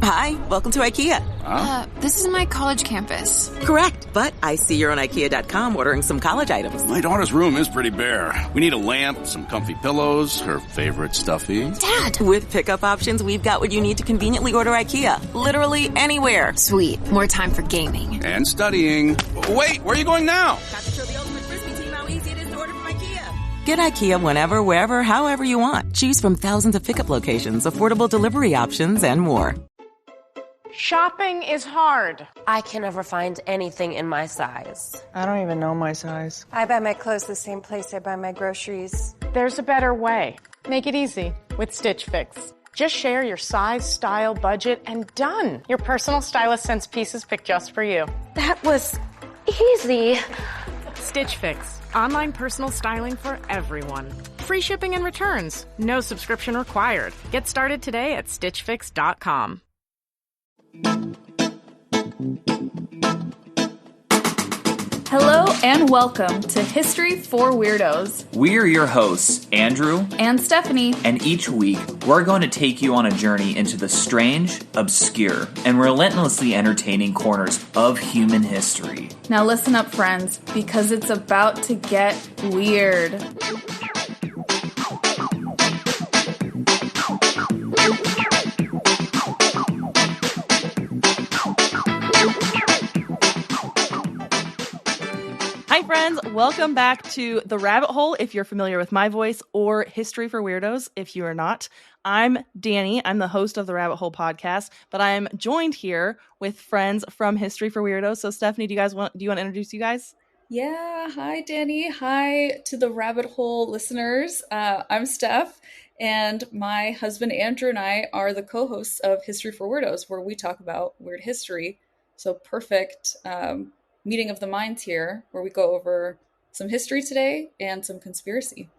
Hi, welcome to IKEA. This is my college campus. Correct, but I see you're on IKEA.com ordering some college items. My daughter's room is pretty bare. We need a lamp, some comfy pillows, her favorite stuffy. Dad! With pickup options, we've got what you need to conveniently order IKEA. Literally anywhere. Sweet. More time for gaming. And studying. Wait, where are you going now? Got to show the ultimate frisbee team how easy it is to order from IKEA. Get IKEA whenever, wherever, however you want. Choose from thousands of pickup locations, affordable delivery options, and more. Shopping is hard. I can never find anything in my size. I don't even know my size. I buy my clothes the same place I buy my groceries. There's a better way. Make it easy with Stitch Fix. Just share your size, style, budget, and done. Your personal stylist sends pieces picked just for you. That was easy. Stitch Fix. Online personal styling for everyone. Free shipping and returns. No subscription required. Get started today at stitchfix.com. Hello and welcome to History for Weirdos. We're your hosts, Andrew and Stephanie, and each week we're going to take you on a journey into the strange, obscure, and relentlessly entertaining corners of human history. Now listen up, friends, because it's about to get weird. Hi friends, welcome back to The Rabbit Hole if you're familiar with my voice, or History for Weirdos if you are not. I'm Danny, I'm the host of The Rabbit Hole podcast, but I'm joined here with friends from History for Weirdos. So Stephanie, do you want to introduce you guys? Yeah, hi Danny, hi to the Rabbit Hole listeners. I'm Steph, and my husband Andrew and I are the co-hosts of History for Weirdos, where we talk about weird history. So perfect meeting of the minds here, where we go over some history today and some conspiracy.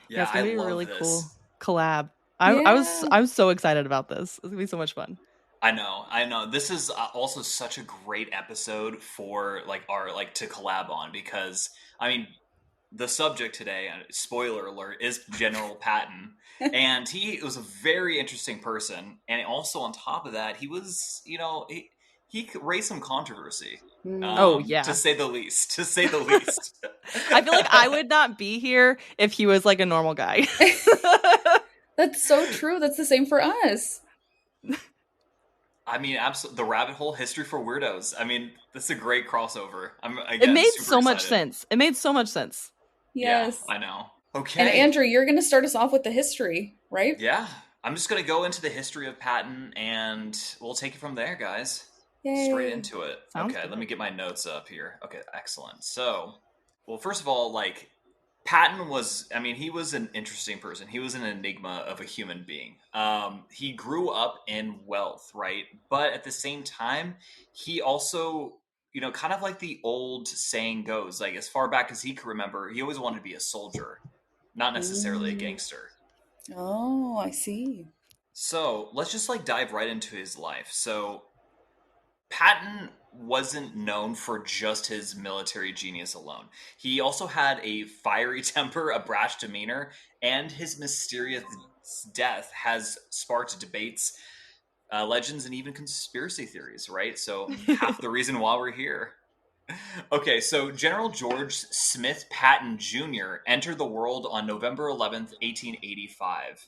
Yeah, it's gonna be a really cool collab. I'm so excited about this. It's gonna be so much fun. I know. This is also such a great episode for to collab on, because I mean, the subject today, spoiler alert, is General Patton, and he was a very interesting person, and also on top of that, he was, he raised some controversy. To say the least. I feel like I would not be here if he was like a normal guy. That's so true. That's the same for us. I mean, absolutely. The Rabbit Hole, History for Weirdos. I mean, this is a great crossover. It made so much sense. It made so much sense. Yes. Yeah, I know. Okay. And Andrew, you're going to start us off with the history, right? Yeah. I'm just going to go into the history of Patton, and we'll take it from there, guys. Yay. Straight into it. Sounds okay, good. Let me get my notes up here. Okay, excellent. So, well, first of all, Patton was, he was an interesting person. He was an enigma of a human being. He grew up in wealth, right? But at the same time, he also, kind of like the old saying goes, as far back as he could remember, he always wanted to be a soldier, not necessarily a gangster. Oh, I see. So, let's just dive right into his life. So, Patton wasn't known for just his military genius alone. He also had a fiery temper, a brash demeanor, and his mysterious death has sparked debates, legends, and even conspiracy theories, right? So half the reason why we're here. Okay, so General George Smith Patton Jr. entered the world on November 11th, 1885.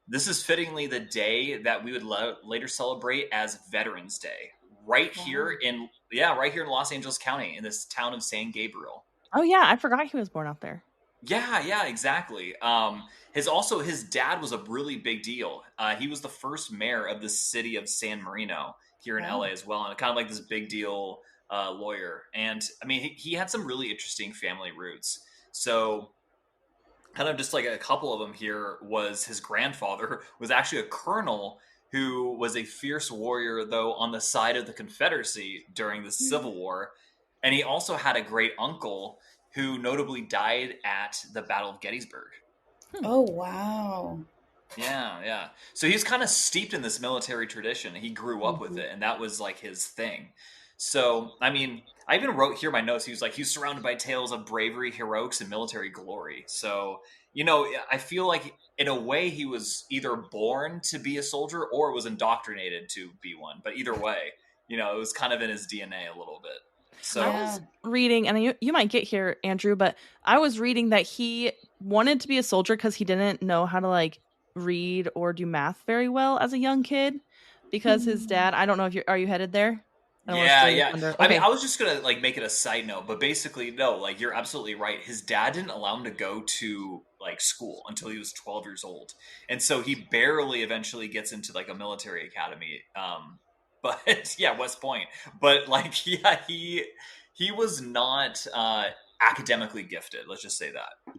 This is fittingly the day that we would later celebrate as Veterans Day. Right here in Los Angeles County, in this town of San Gabriel. Oh yeah, I forgot he was born out there. Yeah, exactly. His dad was a really big deal. He was the first mayor of the city of San Marino here in LA as well, and kind of like this big deal lawyer. And he had some really interesting family roots. So, kind of just a couple of them here was his grandfather was actually a colonel who was a fierce warrior, though, on the side of the Confederacy during the Civil War. And he also had a great uncle who notably died at the Battle of Gettysburg. Oh, wow. Yeah. So he's kind of steeped in this military tradition. He grew up with it, and that was his thing. So, I mean, I even wrote here my notes. He was like, he's surrounded by tales of bravery, heroics, and military glory. So, I feel like in a way he was either born to be a soldier or was indoctrinated to be one. But either way, it was kind of in his DNA a little bit. So I was reading, and you might get here, Andrew, but I was reading that he wanted to be a soldier because he didn't know how to like read or do math very well as a young kid, because his dad, I don't know if are you headed there? Yeah. Okay. I mean, I was just gonna like make it a side note, but basically, no, like you're absolutely right. His dad didn't allow him to go to like school until he was 12 years old, and so he barely eventually gets into like a military academy. But yeah, West Point. But like, yeah, he was not academically gifted. Let's just say that.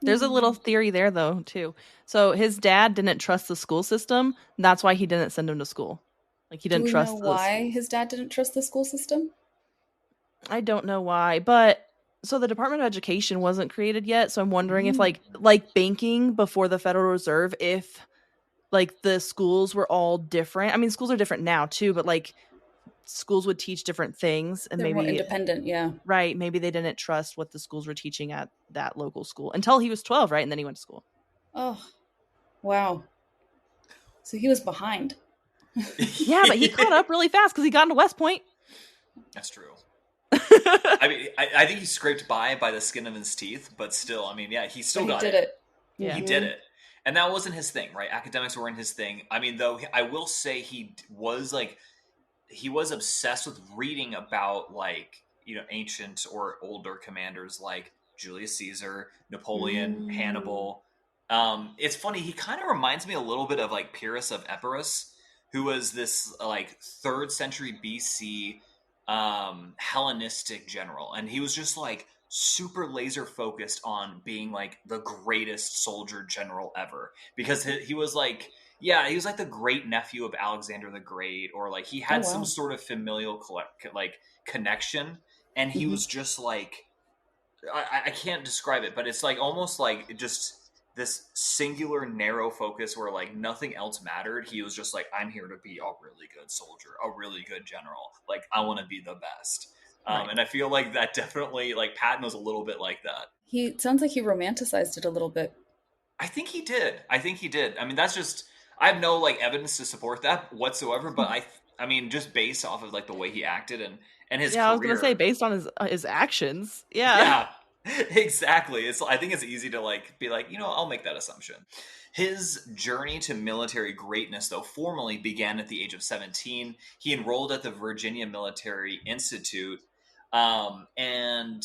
There's a little theory there though too. So his dad didn't trust the school system. That's why he didn't send him to school. Like he didn't trust. Do we know why his dad didn't trust the school system? I don't know why, but so the Department of Education wasn't created yet. So I'm wondering if like banking before the Federal Reserve, if like the schools were all different. I mean, schools are different now too, but like schools would teach different things, and they're maybe more independent. Yeah, right. Maybe they didn't trust what the schools were teaching at that local school until he was 12, right? And then he went to school. Oh, wow. So he was behind. Yeah, but he caught up really fast because he got into West Point. That's true. I mean, I think he scraped by the skin of his teeth, but still, I mean, yeah, he still got it. Yeah. He did it. And that wasn't his thing, right? Academics weren't his thing. I mean, though, I will say he was obsessed with reading about like, ancient or older commanders like Julius Caesar, Napoleon, Hannibal. It's funny. He kind of reminds me a little bit of like Pyrrhus of Epirus, who was this like 3rd century BC Hellenistic general. And he was just like super laser focused on being like the greatest soldier general ever, because he was like, he was like the great nephew of Alexander the Great, or like he had some sort of familial connection, and he was just like, I can't describe it, but it's like almost like just this singular narrow focus where like nothing else mattered. He was just like, I'm here to be a really good soldier, a really good general. Like I want to be the best. Right. And I feel like that definitely, like Patton was a little bit like that. He sounds like he romanticized it a little bit. I think he did. I mean, that's just, I have no like evidence to support that whatsoever, but I mean, just based off of like the way he acted and his career. I was going to say based on his actions. Yeah. Exactly. I think it's easy to like be like, I'll make that assumption. His journey to military greatness, though, formally began at the age of 17. He enrolled at the Virginia Military Institute, and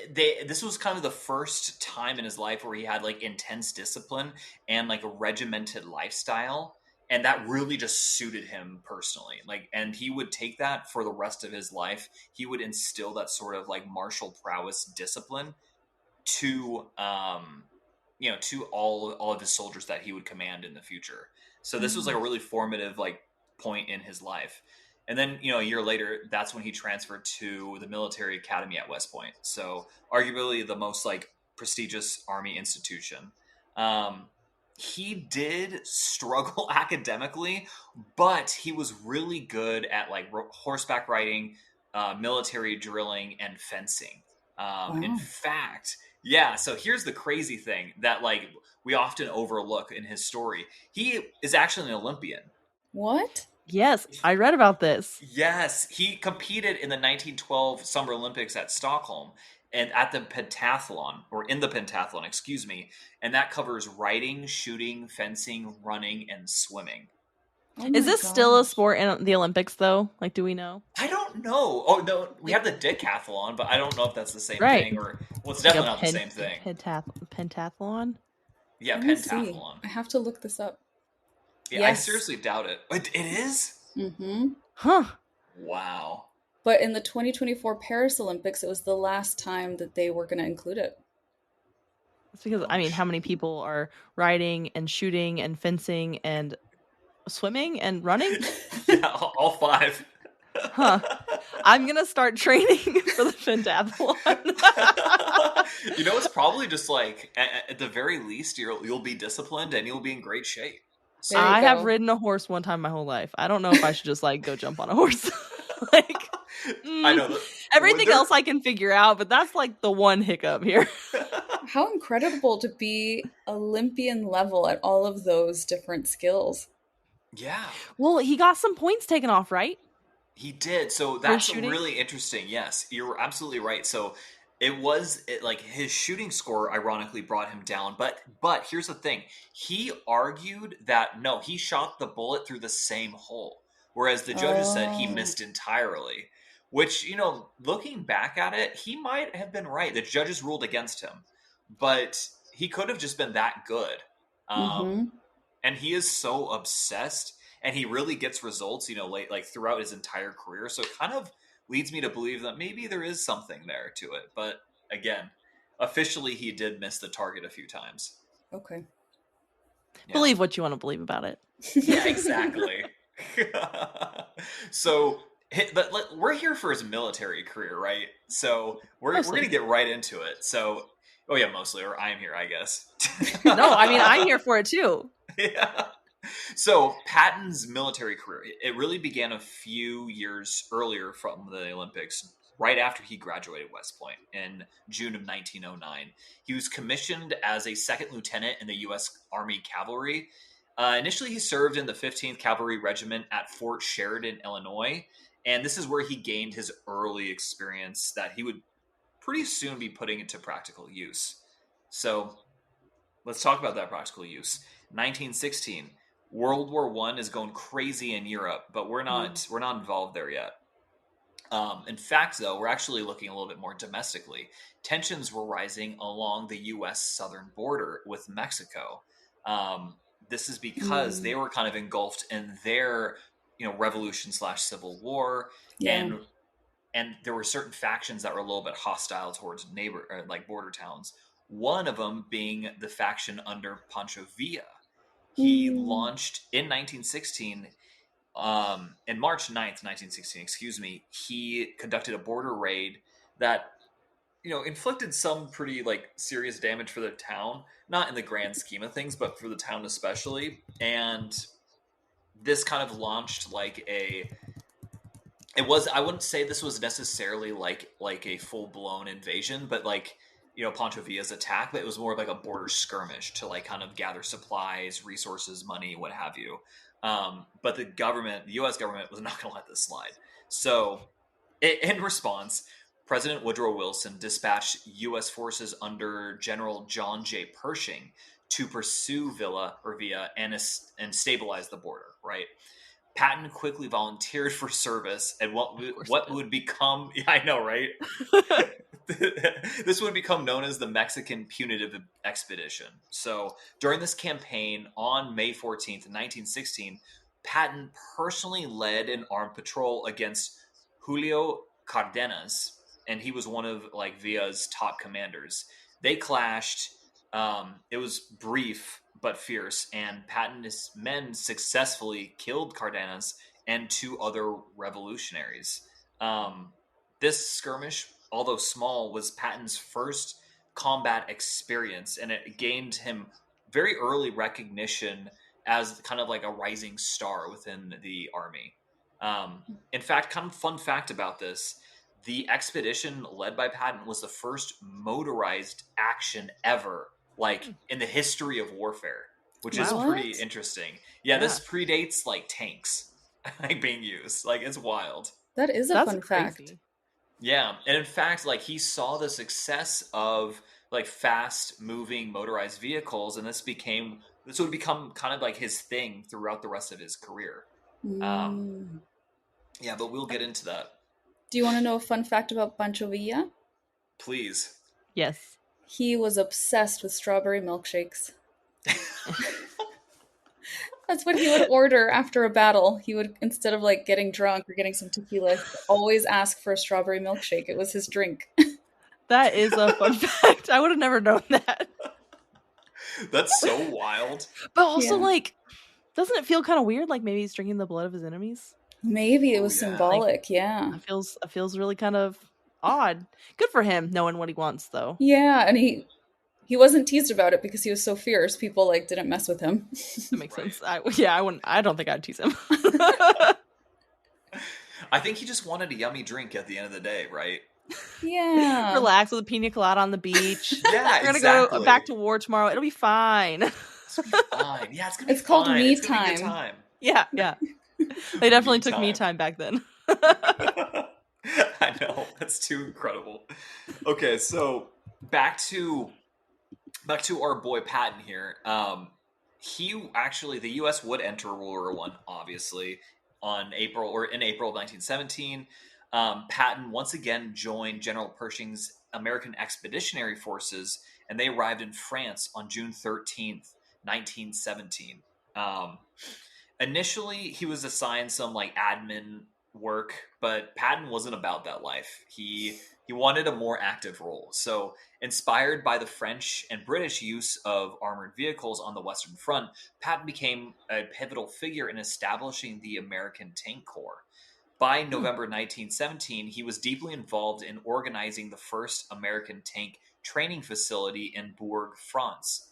this was kind of the first time in his life where he had like intense discipline and like a regimented lifestyle. And that really just suited him personally. Like, and he would take that for the rest of his life. He would instill that sort of like martial prowess discipline to, to all of his soldiers that he would command in the future. So this was like a really formative like point in his life. And then, a year later, that's when he transferred to the military academy at West Point. So arguably the most like prestigious Army institution. He did struggle academically, but he was really good at like horseback riding, military drilling, and fencing. In fact, so here's the crazy thing that like we often overlook in his story. He is actually an Olympian. What? Yes, I read about this. Yes, he competed in the 1912 Summer Olympics at Stockholm and at the pentathlon, or in the pentathlon, excuse me. And that covers riding, shooting, fencing, running, and swimming. Is this still a sport in the Olympics, though? Like, do we know? I don't know. Oh, no, we have the decathlon, but I don't know if that's the same thing. Or, well, it's definitely not the same thing. Pentathlon? Yeah, pentathlon. I have to look this up. Yeah, yes. I seriously doubt it. It is? Mm-hmm. Huh. Wow. But in the 2024 Paris Olympics, it was the last time that they were going to include it. It's because, I mean, how many people are riding and shooting and fencing and swimming and running? Yeah, all 5. Huh. I'm going to start training for the pentathlon. It's probably just like, at the very least, you'll be disciplined and you'll be in great shape. So I have ridden a horse one time my whole life. I don't know if I should just like go jump on a horse. Like, I know. Everything else I can figure out, but that's like the one hiccup here. How incredible to be Olympian level at all of those different skills. Yeah. Well, he got some points taken off, right? He did. So that's really interesting. Yes, you're absolutely right. So like his shooting score ironically brought him down. But here's the thing. He argued that no, he shot the bullet through the same hole. Whereas the judges said he missed entirely. Which, you know, looking back at it, he might have been right. The judges ruled against him. But he could have just been that good. And he is so obsessed. And he really gets results, you know, like throughout his entire career. So it kind of leads me to believe that maybe there is something there to it. But again, officially, he did miss the target a few times. Okay. Yeah. Believe what you want to believe about it. Yeah, exactly. So but we're here for his military career, right? So we're going to get right into it. So, mostly, or I'm here, I guess. No, I mean, I'm here for it too. Yeah. So Patton's military career, it really began a few years earlier from the Olympics, right after he graduated West Point in June of 1909. He was commissioned as a second lieutenant in the U.S. Army Cavalry. Initially, he served in the 15th Cavalry Regiment at Fort Sheridan, Illinois. And this is where he gained his early experience that he would pretty soon be putting into practical use. So let's talk about that practical use. 1916. World War I is going crazy in Europe, but we're not involved there yet. In fact, though, we're actually looking a little bit more domestically. Tensions were rising along the U.S. southern border with Mexico. This is because they were kind of engulfed in their, revolution/civil war, and there were certain factions that were a little bit hostile towards border towns. One of them being the faction under Pancho Villa. He launched in 1916, in March 9th, 1916, he conducted a border raid that, inflicted some pretty, serious damage for the town. Not in the grand scheme of things, but for the town especially. And this kind of launched I wouldn't say this was necessarily like a full-blown invasion, but Pancho Villa's attack, but it was more of like a border skirmish to kind of gather supplies, resources, money, what have you. But the U.S. government was not going to let this slide. So in response, President Woodrow Wilson dispatched U.S. forces under General John J. Pershing to pursue Villa and stabilize the border, right? Patton quickly volunteered for service and what would become, I know, right? This would become known as the Mexican Punitive Expedition. So during this campaign on May 14th, 1916, Patton personally led an armed patrol against Julio Cardenas, and he was one of Villa's top commanders. They clashed. It was brief but fierce, and Patton's men successfully killed Cardenas and two other revolutionaries. This skirmish, although small, was Patton's first combat experience, and it gained him very early recognition as kind of like a rising star within the army. In fact, kind of fun fact about this, the expedition led by Patton was the first motorized action ever, in the history of warfare, which is pretty interesting. Yeah, this predates tanks being used. It's wild. That is a fun fact. Yeah, and in fact, he saw the success of fast-moving motorized vehicles, and this would become kind of his thing throughout the rest of his career. Yeah, but we'll get into that. Do you want to know a fun fact about Pancho Villa? Please. Yes. He was obsessed with strawberry milkshakes. That's what he would order after a battle. He would, instead of getting drunk or getting some tequila, always ask for a strawberry milkshake. It was his drink. That is a fun fact. I would have never known that. That's so wild. But also, doesn't it feel kind of weird? Maybe he's drinking the blood of his enemies? Maybe it was symbolic, It feels really kind of odd. Good for him, knowing what he wants, though. Yeah, and he wasn't teased about it because he was so fierce. People didn't mess with him. That makes sense. I don't think I'd tease him. I think he just wanted a yummy drink at the end of the day, right? Yeah. Relax with a pina colada on the beach. Yeah, We're gonna exactly. go back to war tomorrow. It'll be fine. It's gonna be fine. Yeah, it's gonna be It's called fine. me It's gonna be a good time. time. Yeah. They definitely took me time. time back then. I know, that's too incredible. Okay, so back to our boy Patton here. He actually, the U.S. would enter World War I, obviously, in April of 1917. Patton once again joined General Pershing's American Expeditionary Forces, and they arrived in France on June 13th, 1917. Initially, he was assigned some like admin work, but Patton wasn't about that life. He wanted a more active role. So, inspired by the French and British use of armored vehicles on the Western Front, Patton became a pivotal figure in establishing the American Tank Corps. By November 1917, he was deeply involved in organizing the first American tank training facility in Bourg, France.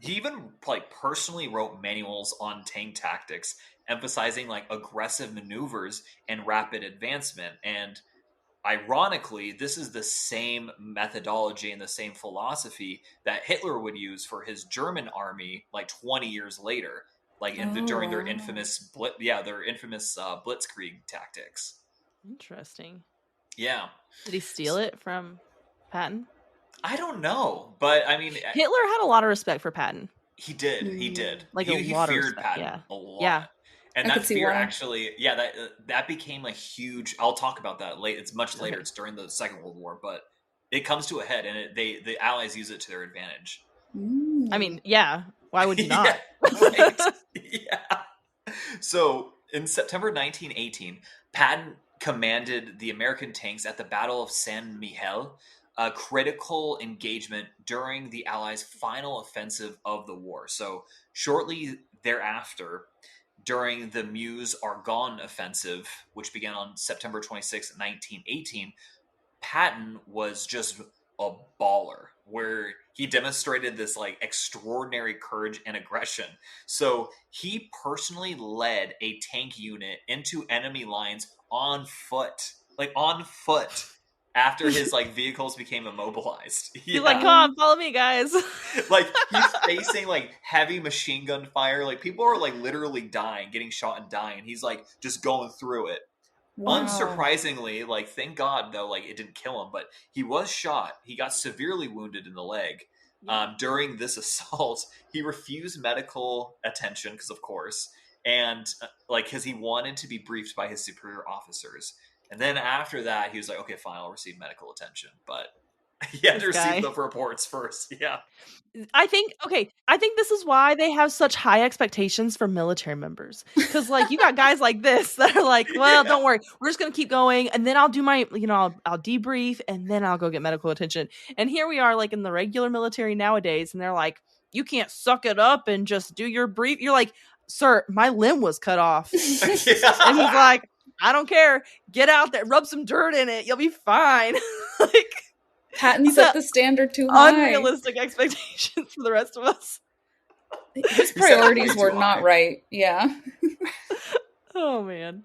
He even like personally wrote manuals on tank tactics, emphasizing like aggressive maneuvers and rapid advancement. And ironically, this is the same methodology and the same philosophy that Hitler would use for his German army like 20 years later, like during their infamous blitzkrieg tactics. Interesting. Yeah. Did he steal it from Patton? I don't know, but I mean, Hitler had a lot of respect for Patton. He did. Like he a lot feared of respect, Patton a lot. Yeah. And I that could see fear why. actually, that became a huge. I'll talk about that later. It's much later. It's during the Second World War, but it comes to a head, and the Allies use it to their advantage. I mean, yeah. Why would you not? Right. Yeah. So in September 1918, Patton commanded the American tanks at the Battle of Saint Mihiel, a critical engagement during the Allies' final offensive of the war. So shortly thereafter, during the Meuse-Argonne offensive, which began on September 26, 1918, Patton was just a baller, where he demonstrated this like extraordinary courage and aggression. So he personally led a tank unit into enemy lines on foot, after his like vehicles became immobilized. He's like, come on, follow me, guys. Like he's facing like heavy machine gun fire. Like people are like literally dying, getting shot and dying. And he's like just going through it. Wow. Unsurprisingly, like thank God though, like it didn't kill him, but he was shot. He got severely wounded in the leg. During this assault. He refused medical attention because of course, and because he wanted to be briefed by his superior officers. And then after that, he was like, okay, fine, I'll receive medical attention. But he had to receive the reports first. Yeah. I think this is why they have such high expectations for military members. Because like you got guys like this that are like, well, don't worry, we're just gonna keep going, and then I'll do my, I'll debrief, and then I'll go get medical attention. And here we are, like in the regular military nowadays, and they're like, you can't suck it up and just do your brief. You're like, sir, my limb was cut off, and he's like, I don't care, get out there, rub some dirt in it, you'll be fine. Like. Patton set the standard too high. Unrealistic expectations for the rest of us. His priorities were not right. Yeah. Oh man,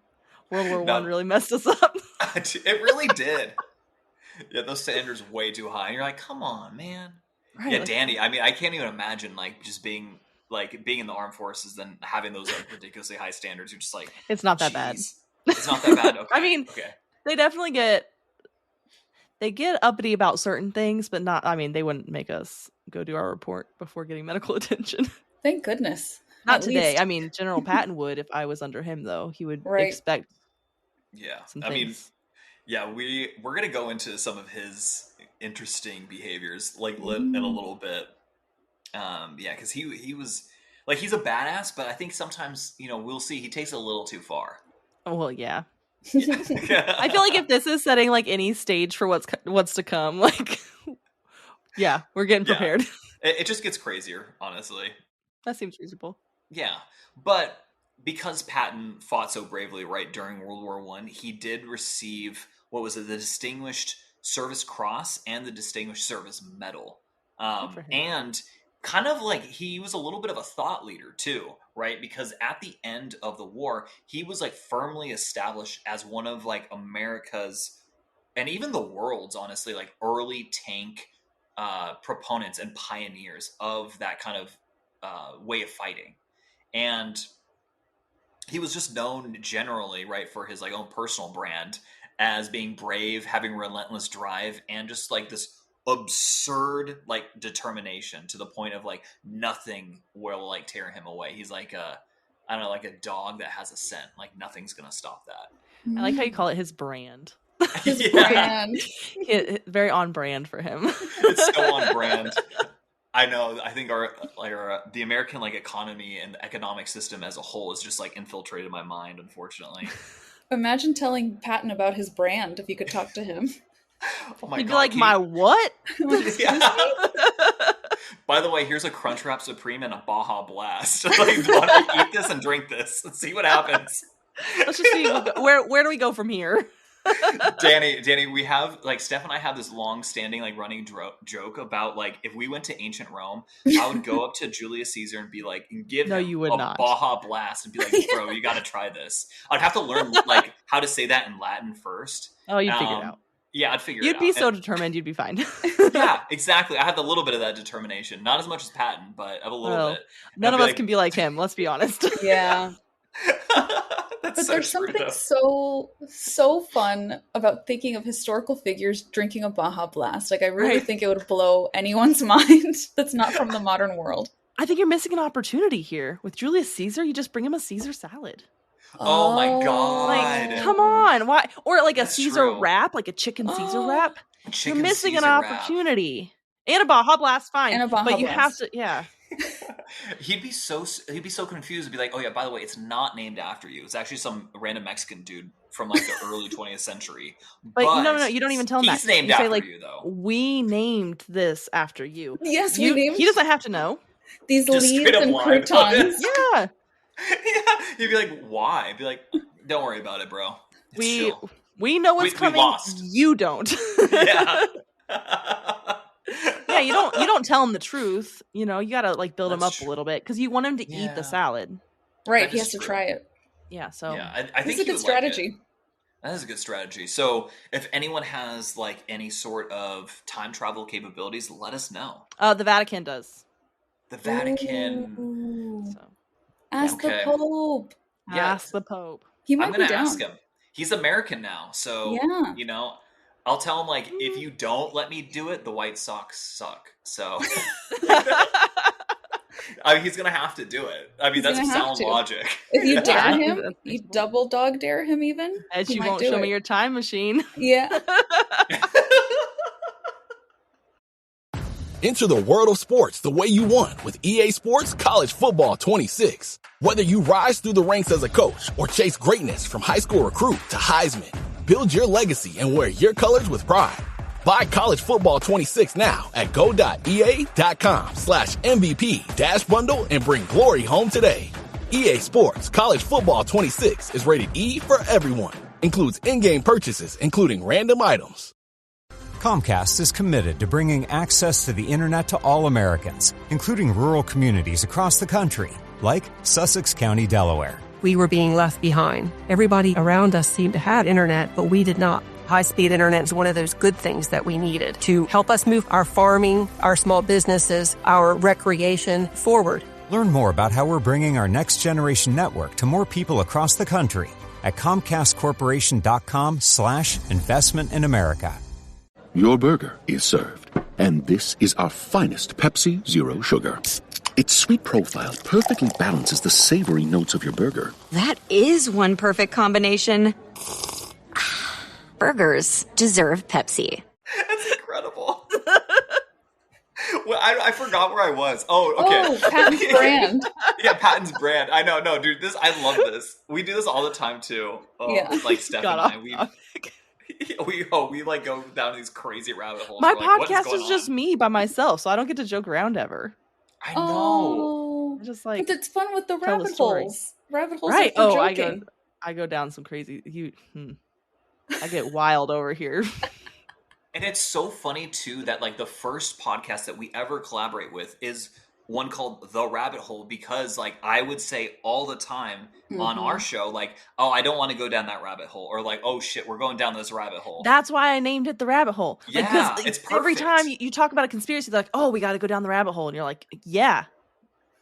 World War I really messed us up. It really did. Yeah, those standards way too high. And you're like, come on, man. Right, yeah, Danny. I mean, I can't even imagine like just being in the armed forces and having those like ridiculously high standards. You're just like, it's not that bad. It's not that bad. Okay. I mean, they definitely get uppity about certain things, but not, I mean, they wouldn't make us go do our report before getting medical attention. Thank goodness. Not today. Least. I mean, General Patton would if I was under him, though. He would expect some things. We're going to go into some of his interesting behaviors, like in a little bit. Because he was, like, he's a badass, but I think sometimes, we'll see, he takes it a little too far. Oh, well, yeah. I feel like if this is setting like any stage for what's to come, like we're getting prepared. It just gets crazier, honestly. That seems reasonable. Yeah, but because Patton fought so bravely right during World War I, he did receive the Distinguished Service Cross and the Distinguished Service Medal. And kind of like he was a little bit of a thought leader too, right? Because at the end of the war, he was like firmly established as one of like America's and even the world's, honestly, like early tank proponents and pioneers of that kind of way of fighting. And he was just known generally, right, for his like own personal brand as being brave, having relentless drive, and just like this absurd like determination to the point of like nothing will like tear him away. He's like I don't know, like a dog that has a scent. Like nothing's gonna stop that. I like how you call it his brand. His brand. Very on brand for him. It's so on brand. I know. I think our the American like economy and the economic system as a whole is just like infiltrated my mind, unfortunately. Imagine telling Patton about his brand if you could talk to him. Oh my He'd be God, like, my what? Yeah. By the way, here's a Crunchwrap Supreme and a Baja Blast. Like, why don't you eat this and drink this? Let's see what happens. Let's just see where do we go from here? Danny, we have like Steph and I have this long-standing like running joke about like if we went to ancient Rome, I would go up to Julius Caesar and be like, and give him you would a not. Baja Blast and be like, bro, you got to try this. I'd have to learn like how to say that in Latin first. Oh, you'd figure it out. Yeah, I'd figure it out. You'd be so determined, you'd be fine. Yeah, exactly. I have a little bit of that determination, not as much as Patton, but I have a little bit. None of us can be like him. Let's be honest. Yeah. But so there's something so fun about thinking of historical figures drinking a Baja Blast. Like I really think it would blow anyone's mind that's not from the modern world. I think you're missing an opportunity here. With Julius Caesar, you just bring him a Caesar salad. Oh my God. Like, come on. Why? Or like That's a Caesar true. wrap, like a chicken Caesar wrap. Chicken You're missing Caesar an wrap. opportunity. And a Baja Blast, fine. And a Baja but you Blast. have to, yeah. He'd be so confused and be like, oh yeah, by the way, it's not named after you. It's actually some random Mexican dude from like the early 20th century. But no, you don't even tell him he's that. named you after say, like, you though. we named this after you. Yes, He doesn't have to know. these Just leaves straight up and lied about croutons. it. Yeah. Yeah, he'd be like, why? I'd be like, don't worry about it, bro. It's chill. We know what's We coming. lost. You don't. Yeah. Yeah, you don't tell him the truth. You know, you gotta like build him That's up true. a little bit because you want him to eat Yeah. the salad. Right, That he is has to true. try it. Yeah, so Yeah, I think It's a he good would strategy. Like it. That is a good strategy. So if anyone has like any sort of time travel capabilities, let us know. the Vatican does. The Vatican. Ooh. So Ask Okay. the Pope. Yeah. ask the Pope. He might I'm be gonna down. ask him. He's American now, so Yeah. you know, I'll tell him like, if you don't let me do it, the White Sox suck. So I mean, he's gonna have to do it. I mean, He's that's gonna have sound to. logic. If you Yeah, dare I think him, that's you reasonable. double dog dare him even. And he you might won't do show it. me your time machine. Yeah. Enter the world of sports the way you want with EA Sports College Football 26. Whether you rise through the ranks as a coach or chase greatness from high school recruit to Heisman, build your legacy and wear your colors with pride. Buy College Football 26 now at go.ea.com/MVP-bundle and bring glory home today. EA Sports College Football 26 is rated E for everyone. Includes in-game purchases, including random items. Comcast is committed to bringing access to the internet to all Americans, including rural communities across the country, like Sussex County, Delaware. We were being left behind. Everybody around us seemed to have internet, but we did not. High-speed internet is one of those good things that we needed to help us move our farming, our small businesses, our recreation forward. Learn more about how we're bringing our next generation network to more people across the country at ComcastCorporation.com/investment in America. Your burger is served, and this is our finest Pepsi Zero Sugar. Its sweet profile perfectly balances the savory notes of your burger. That is one perfect combination. Burgers deserve Pepsi. That's incredible. Well, I forgot where I was. Oh, okay. Oh, Patton's brand. Yeah, Patton's brand. I know. No, dude, I love this. We do this all the time too. Oh, Yeah. Like Steph and Got I, off we like go down these crazy rabbit holes. My We're like, what podcast going is just on? me by myself, so I don't get to joke around ever. I know. Oh. I just like But it's fun with the tell the rabbit story. holes. Rabbit holes right. are for Oh, joking. I go down some crazy. I get wild over here. And it's so funny too that like the first podcast that we ever collaborate with is one called The Rabbit Hole because, like, I would say all the time on our show, like, oh, I don't want to go down that rabbit hole, or like, oh shit, we're going down this rabbit hole. That's why I named it The Rabbit Hole. Yeah, like, it's perfect. Every time you talk about a conspiracy, they're like, oh, we got to go down the rabbit hole. And you're like, yeah.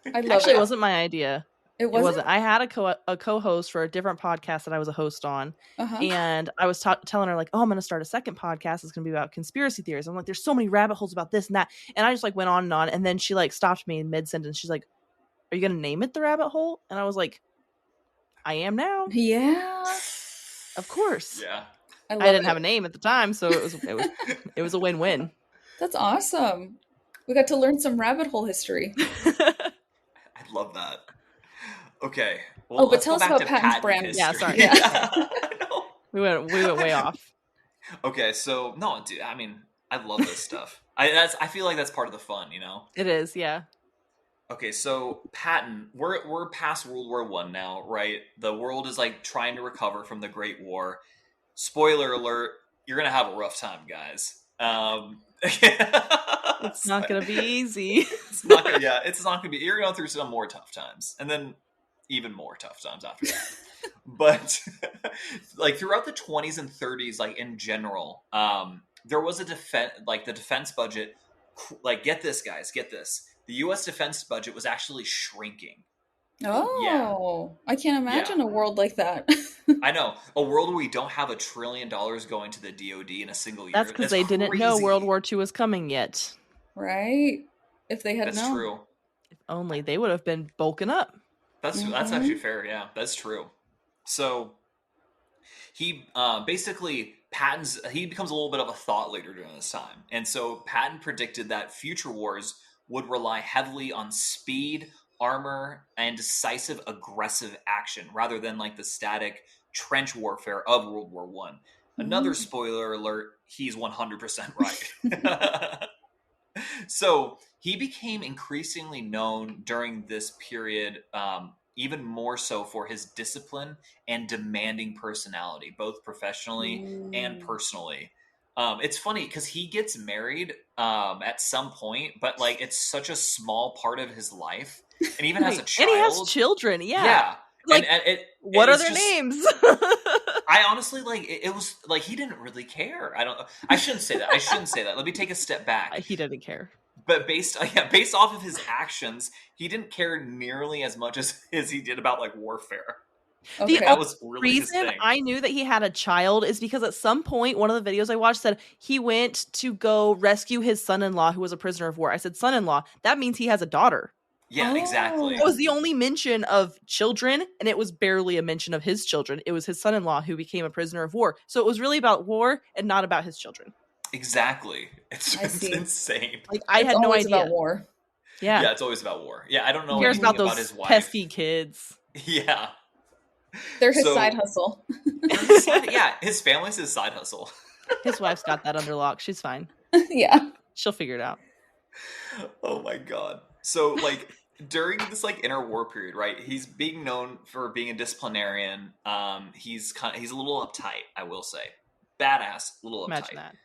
I love Actually, it. It wasn't my idea. It wasn't? I had a co-host for a different podcast that I was a host on. And I was telling her, like, oh, I'm going to start a second podcast. It's going to be about conspiracy theories. I'm like, there's so many rabbit holes about this and that. And I just like went on and on. And then she like stopped me in mid-sentence. She's like, are you going to name it The Rabbit Hole? And I was like, I am now. Yeah. Of course. Yeah. I didn't have a name at the time, so it was a win-win. That's awesome. We got to learn some rabbit hole history. I love that. Okay. Well, but tell us about Patton's brand. History. Yeah, sorry. Yeah. We went way off. Okay, so no, dude. I mean, I love this stuff. I feel like that's part of the fun, you know. It is, yeah. Okay, so Patton, we're past World War I now, right? The world is like trying to recover from the Great War. Spoiler alert: you're gonna have a rough time, guys. It's not gonna be easy. It's not gonna be. You're going through some more tough times, and then even more tough times after that. But like throughout the 20s and 30s, like in general, there was a the defense budget. Like, get this, guys, get this. The U.S. defense budget was actually shrinking. Oh, yeah. I can't imagine a world like that. I know. A world where we don't have $1 trillion going to the DoD in a single year. That's because they didn't know World War II was coming yet. Right. If they had known. That's true. If only, they would have been bulking up. That's actually fair. Yeah, that's true. So he basically he becomes a little bit of a thought leader during this time. And so Patton predicted that future wars would rely heavily on speed, armor, and decisive aggressive action rather than like the static trench warfare of World War I. Another spoiler alert, he's 100% right. So he became increasingly known during this period, even more so for his discipline and demanding personality, both professionally and personally. It's funny because he gets married at some point, but like it's such a small part of his life, and even has a child. And he has children. Yeah. Yeah. Like, what are their names? I honestly it was like he didn't really care. I shouldn't say that. Let me take a step back. He didn't care. But based off of his actions, he didn't care nearly as much as he did about like warfare. Okay. The only reason I knew that he had a child is because at some point, one of the videos I watched said he went to go rescue his son-in-law who was a prisoner of war. I said, son-in-law, that means he has a daughter. Yeah, exactly. It was the only mention of children, and it was barely a mention of his children. It was his son-in-law who became a prisoner of war. So it was really about war and not about his children. Exactly. It's insane. Like, I had no idea. About war. Yeah, it's always about war. Yeah, I don't know anything about his wife. Pesky kids. Yeah. They're his side hustle. His family's his side hustle. His wife's got that under lock. She's fine. Yeah. She'll figure it out. Oh my god. So like during this like interwar period, right? He's being known for being a disciplinarian. He's a little uptight, I will say. Badass, a little uptight. Imagine that.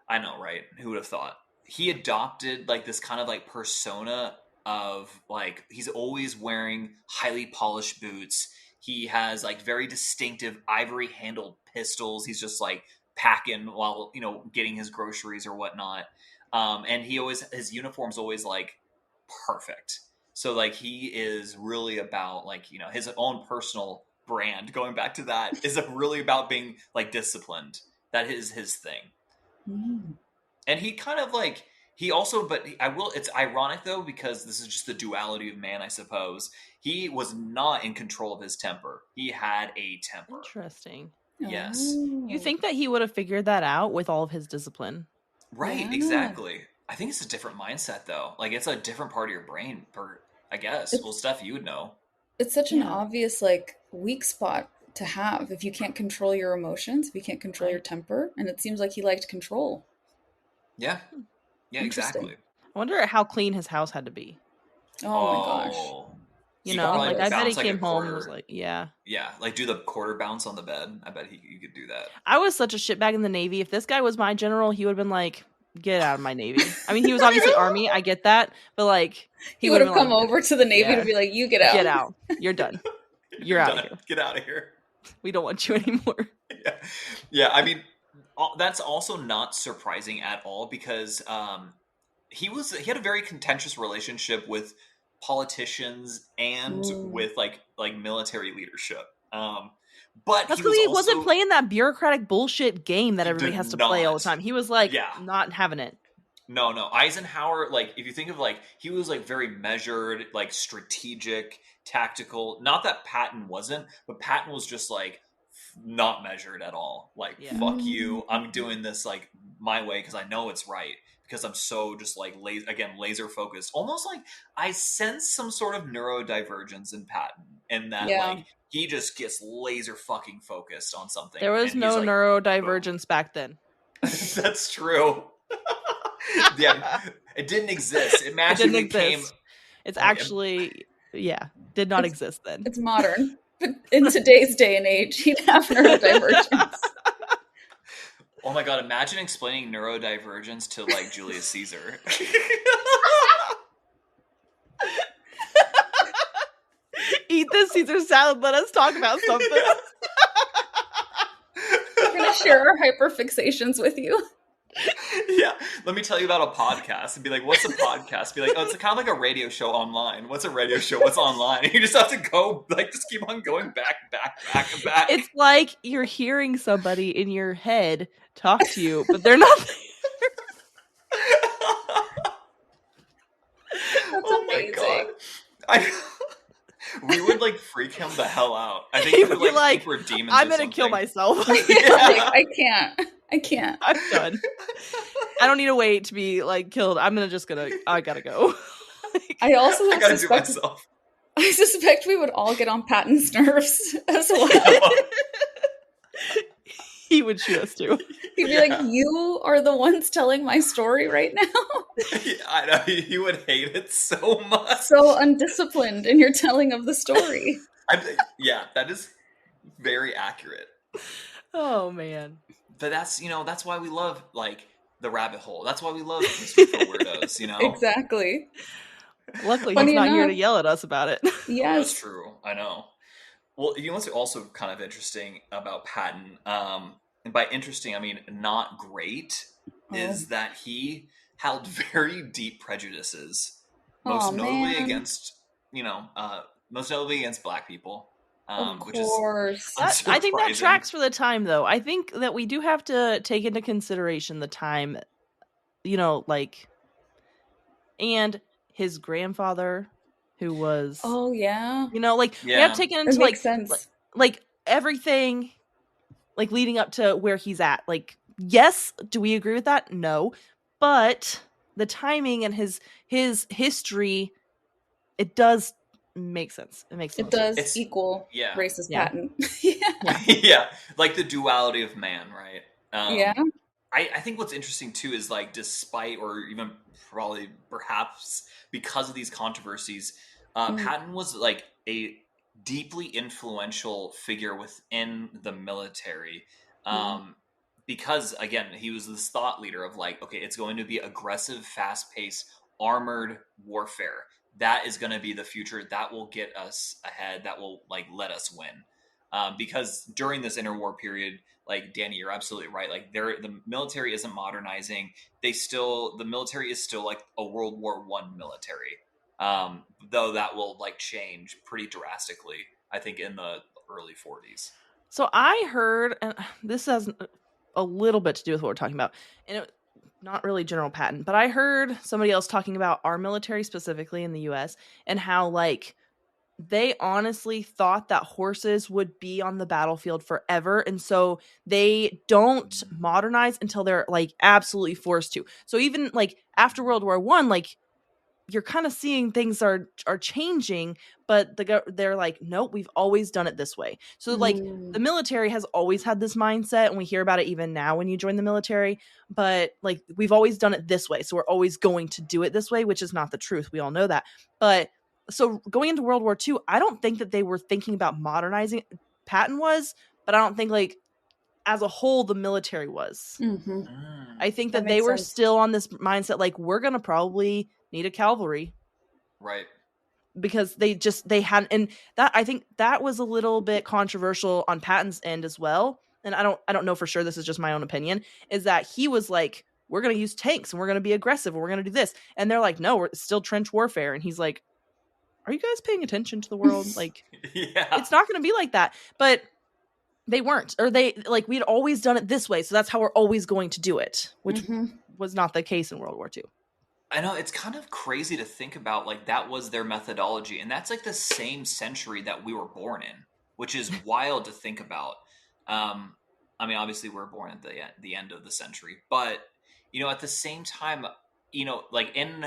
I know, right? Who would have thought? He adopted like this kind of like persona of like he's always wearing highly polished boots. He has like very distinctive ivory handled pistols. He's just like packing while, getting his groceries or whatnot. And his uniform's always like perfect. So like he is really about like, his own personal brand, going back to that, is really about being like disciplined. That is his thing. And he kind of like, it's ironic though, because this is just the duality of man, I suppose. He was not in control of his temper. He had a temper. Interesting. Yes. You think that he would have figured that out with all of his discipline? Right, exactly. I think it's a different mindset though. Like it's a different part of your brain, I guess. Steph, you would know. It's such an obvious like weak spot to have if you can't control your emotions, if you can't control your temper. And it seems like he liked control. Yeah. Yeah, exactly. I wonder how clean his house had to be. Oh my gosh. Like I bet he came home and was like, yeah. Yeah, like do the quarter bounce on the bed. I bet you could do that. I was such a shitbag in the Navy. If this guy was my general, he would have been like, get out of my Navy. I mean, he was obviously Army. I get that. But like, he would have come over to the Navy to be like, you get out. Get out. You're done. You're out of here. Get out of here. We don't want you anymore. Yeah. I mean, that's also not surprising at all because he had a very contentious relationship with politicians and with like military leadership. But that's because he wasn't playing that bureaucratic bullshit game that everybody has to play all the time. He was like not having it. No. Eisenhower, like if you think of like he was like very measured, like strategic, tactical. Not that Patton wasn't, but Patton was just like not measured at all. Like fuck you, I'm doing this like my way because I know it's right. Because I'm so just like laser focused. Almost like I sense some sort of neurodivergence in Patton, and that like he just gets laser fucking focused on something. There was no neurodivergence back then. That's true. Yeah, it didn't exist. It magically became. It's actually did not exist then. It's modern, but in today's day and age, he'd have neurodivergence. Oh my god, imagine explaining neurodivergence to like Julius Caesar. Eat this Caesar salad, let us talk about something. We're going to share our hyperfixations with you. Yeah, let me tell you about a podcast and be like, what's a podcast? Be like, oh, it's kind of like a radio show online. What's a radio show? What's online? And you just have to go, like, just keep on going back. It's like you're hearing somebody in your head talk to you, but they're not there. That's amazing. My God. We would like freak him the hell out. I think he would like think we're demons. I'm gonna kill myself. Like, I can't. I'm done. I don't need to wait to be like killed. I gotta go. I also I gotta do myself. I suspect we would all get on Patton's nerves as well. He would shoot us too. He'd be like, "You are the ones telling my story right now." I know he would hate it so much. So undisciplined in your telling of the story. That is very accurate. Oh man! But that's why we love like the rabbit hole. That's why we love History for Weirdos. Exactly. Luckily, he's not here to yell at us about it. Yes, that's true. I know. Well, what's also kind of interesting about Patton, and by interesting, I mean not great, is that he held very deep prejudices, most notably against Black people. Of course. I think that tracks for the time, though. I think that we do have to take into consideration the time, and his grandfather, who was we have taken into like sense. Like everything like leading up to where he's at. Like, yes, do we agree with that? No. But the timing and his history, it does make sense. It does equal racist Patton. Yeah, like the duality of man, right? I think what's interesting too is like despite or even probably perhaps because of these controversies, Patton was like a deeply influential figure within the military. Because again, he was this thought leader of like, okay, it's going to be aggressive, fast-paced, armored warfare. That is going to be the future. That will get us ahead. That will like let us win. Because during this interwar period, like Danny, you're absolutely right. Like the military isn't modernizing. The military is still like a World War I military. Though that will like change pretty drastically, I think, in the early 40s. So I heard, and this has a little bit to do with what we're talking about, and not really General Patton, but I heard somebody else talking about our military specifically in the U.S. and how like they honestly thought that horses would be on the battlefield forever, and so they don't modernize until they're like absolutely forced to. So even like after World War I, like you're kind of seeing things are changing, but they're like, nope, we've always done it this way. So like the military has always had this mindset, and we hear about it even now when you join the military, but like we've always done it this way. So we're always going to do it this way, which is not the truth. We all know that. But so going into World War II, I don't think that they were thinking about modernizing. Patton was, but I don't think like as a whole the military was. I think that they were still on this mindset, like, we're going to probably need a cavalry. Right. Because they hadn't, and that, I think that was a little bit controversial on Patton's end as well. And I don't know for sure, this is just my own opinion, is that he was like, we're going to use tanks and we're going to be aggressive and we're going to do this. And they're like, no, we're still trench warfare. And he's like, are you guys paying attention to the world? Like, it's not going to be like that. But they weren't, or they, like, we'd always done it this way. So that's how we're always going to do it, which was not the case in World War II. I know, it's kind of crazy to think about, like, that was their methodology. And that's like the same century that we were born in, which is wild to think about. I mean, obviously we're born at the end of the century, but, you know, at the same time, you know, like in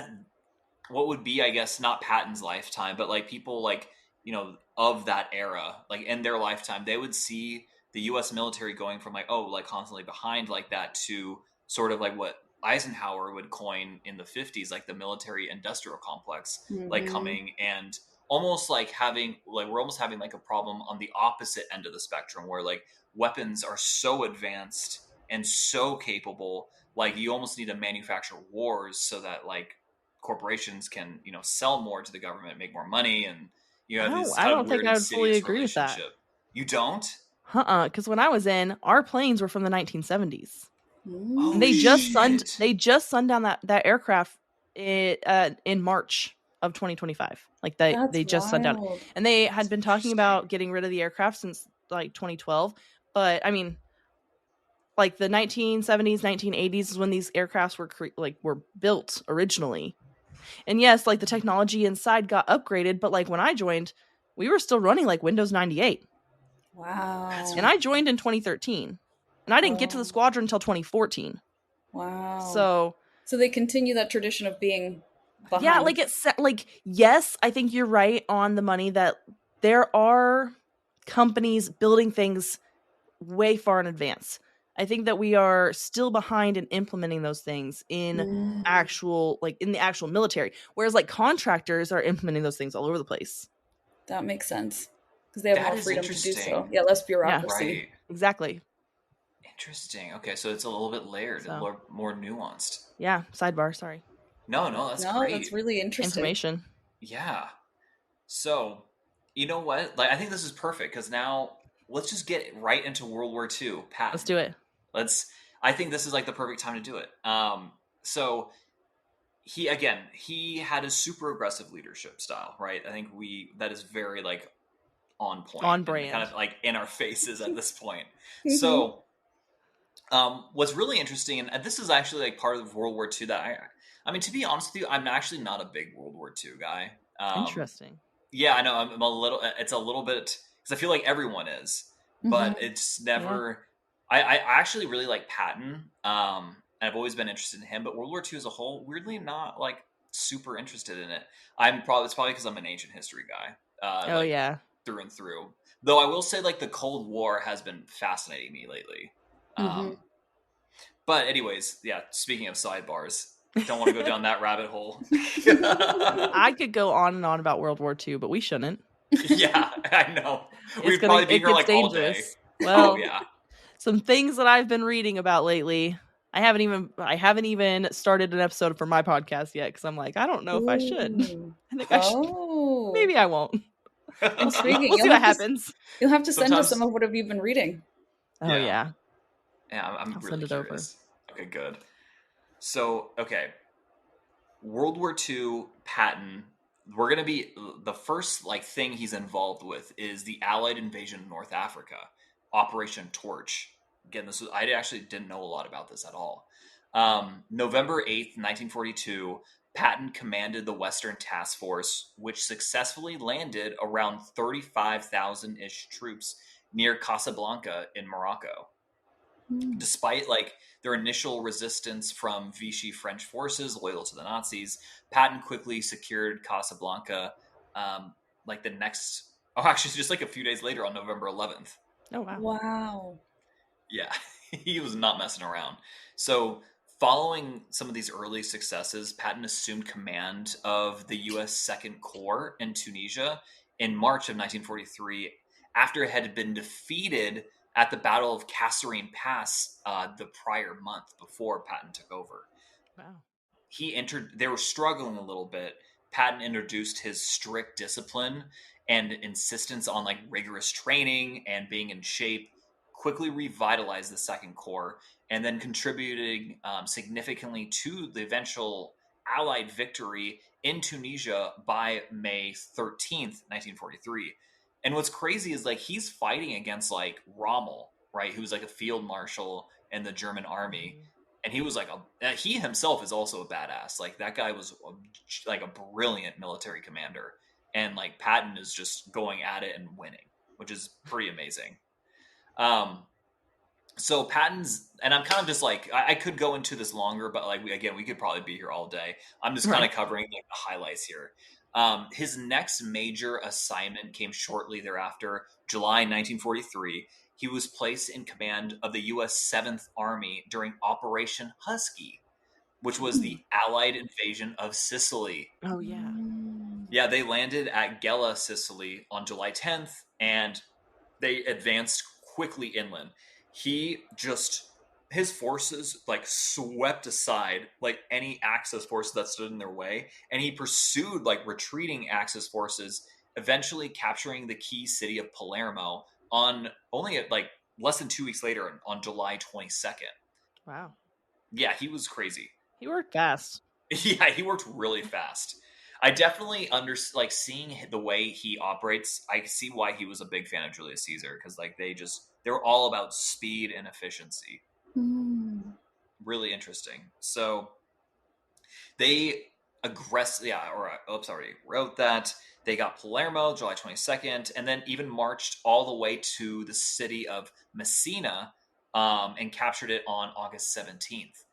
what would be, I guess, not Patton's lifetime, but like people like, you know, of that era, like in their lifetime, they would see the U.S. military going from like, oh, like constantly behind like that to sort of like what Eisenhower would coin in the 50s, like the military industrial complex, like coming and almost like having, like, we're almost having like a problem on the opposite end of the spectrum where like weapons are so advanced and so capable, like you almost need to manufacture wars so that like corporations can, you know, sell more to the government, make more money. And you have this I don't think I would fully agree with that. You don't? Because when I was in, our planes were from the 1970s. Oh, and they just sunned down that aircraft in March of 2025. Like they just sunned down, and they had been talking about getting rid of the aircraft since like 2012. But I mean, like the 1970s, 1980s is when these aircrafts were built originally. And yes, like the technology inside got upgraded, but like when I joined, we were still running like Windows 98. Wow. And I joined in 2013. And I didn't get to the squadron until 2014. Wow. So they continue that tradition of being behind. Yeah, like it's like, yes, I think you're right on the money that there are companies building things way far in advance. I think that we are still behind in implementing those things in the actual military, whereas like contractors are implementing those things all over the place. That makes sense because they have more freedom to do so. Yeah, less bureaucracy. Yeah, right. Exactly. Interesting. Okay, so it's a little bit layered and more nuanced. Yeah, sidebar, sorry. No, that's great. That's really interesting. Information. Yeah. So, you know what? Like, I think this is perfect because now let's just get right into World War II. Patton. Let's do it. I think this is like the perfect time to do it. So he had a super aggressive leadership style, right? I think that is very like on point, on brand, kind of like in our faces at this point. So, what's really interesting, and this is actually like part of World War II that I mean, to be honest with you, I'm actually not a big World War II guy. Interesting. Yeah, I know. It's a little bit, because I feel like everyone is, but it's never, I actually really like Patton. And I've always been interested in him, but World War II as a whole, weirdly not like super interested in it. It's probably because I'm an ancient history guy. Through and through. Though I will say like the Cold War has been fascinating me lately. But anyways, yeah, speaking of sidebars, don't want to go down that rabbit hole. I could go on and on about World War II, but we shouldn't. Yeah, I know. We'd probably be here like dangerous. All day. Well, oh, yeah. Some things that I've been reading about lately. I haven't even started an episode for my podcast yet because I'm like, I don't know if I should. I think I should. Maybe I won't. Intriguing. We'll see what happens. You'll have to send us some of what have you been reading. Oh yeah. Yeah, I'm I'll really send it curious. Okay, good. So, World War II, Patton. We're gonna be the first like thing he's involved with is the Allied invasion of North Africa, Operation Torch. Again, I actually didn't know a lot about this at all. November 8th, 1942, Patton commanded the Western Task Force, which successfully landed around 35,000-ish troops near Casablanca in Morocco. Despite like their initial resistance from Vichy French forces loyal to the Nazis, Patton quickly secured Casablanca just like a few days later on November 11th. Oh, wow. Wow. Yeah, he was not messing around. So following some of these early successes, Patton assumed command of the U.S. Second Corps in Tunisia in March of 1943 after it had been defeated at the Battle of Kasserine Pass the prior month before Patton took over. Wow. They were struggling a little bit. Patton introduced his strict discipline and insistence on like rigorous training and being in shape, quickly revitalized the Second Corps, and then contributing significantly to the eventual Allied victory in Tunisia by May 13th, 1943. And what's crazy is like he's fighting against like Rommel, right? Who's like a field marshal in the German army. And he was like he himself is also a badass. Like that guy was like a brilliant military commander. And like Patton is just going at it and winning, which is pretty amazing. So Patton's, and I'm kind of just like, I could go into this longer, but like we could probably be here all day. I'm just kind of covering like the highlights here. His next major assignment came shortly thereafter, July 1943. He was placed in command of the U.S. 7th Army during Operation Husky, which was the Allied invasion of Sicily. Oh, yeah. Yeah, they landed at Gela, Sicily on July 10th, and they advanced quickly inland. His forces like swept aside like any Axis forces that stood in their way, and he pursued like retreating Axis forces, eventually capturing the key city of Palermo on only like less than 2 weeks later on July 22nd. Wow. Yeah, he was crazy. He worked fast. Yeah, he worked really fast. I definitely seeing the way he operates. I see why he was a big fan of Julius Caesar, because like they were all about speed and efficiency. Really interesting. So they wrote that. They got Palermo July 22nd, and then even marched all the way to the city of Messina and captured it on August 17th.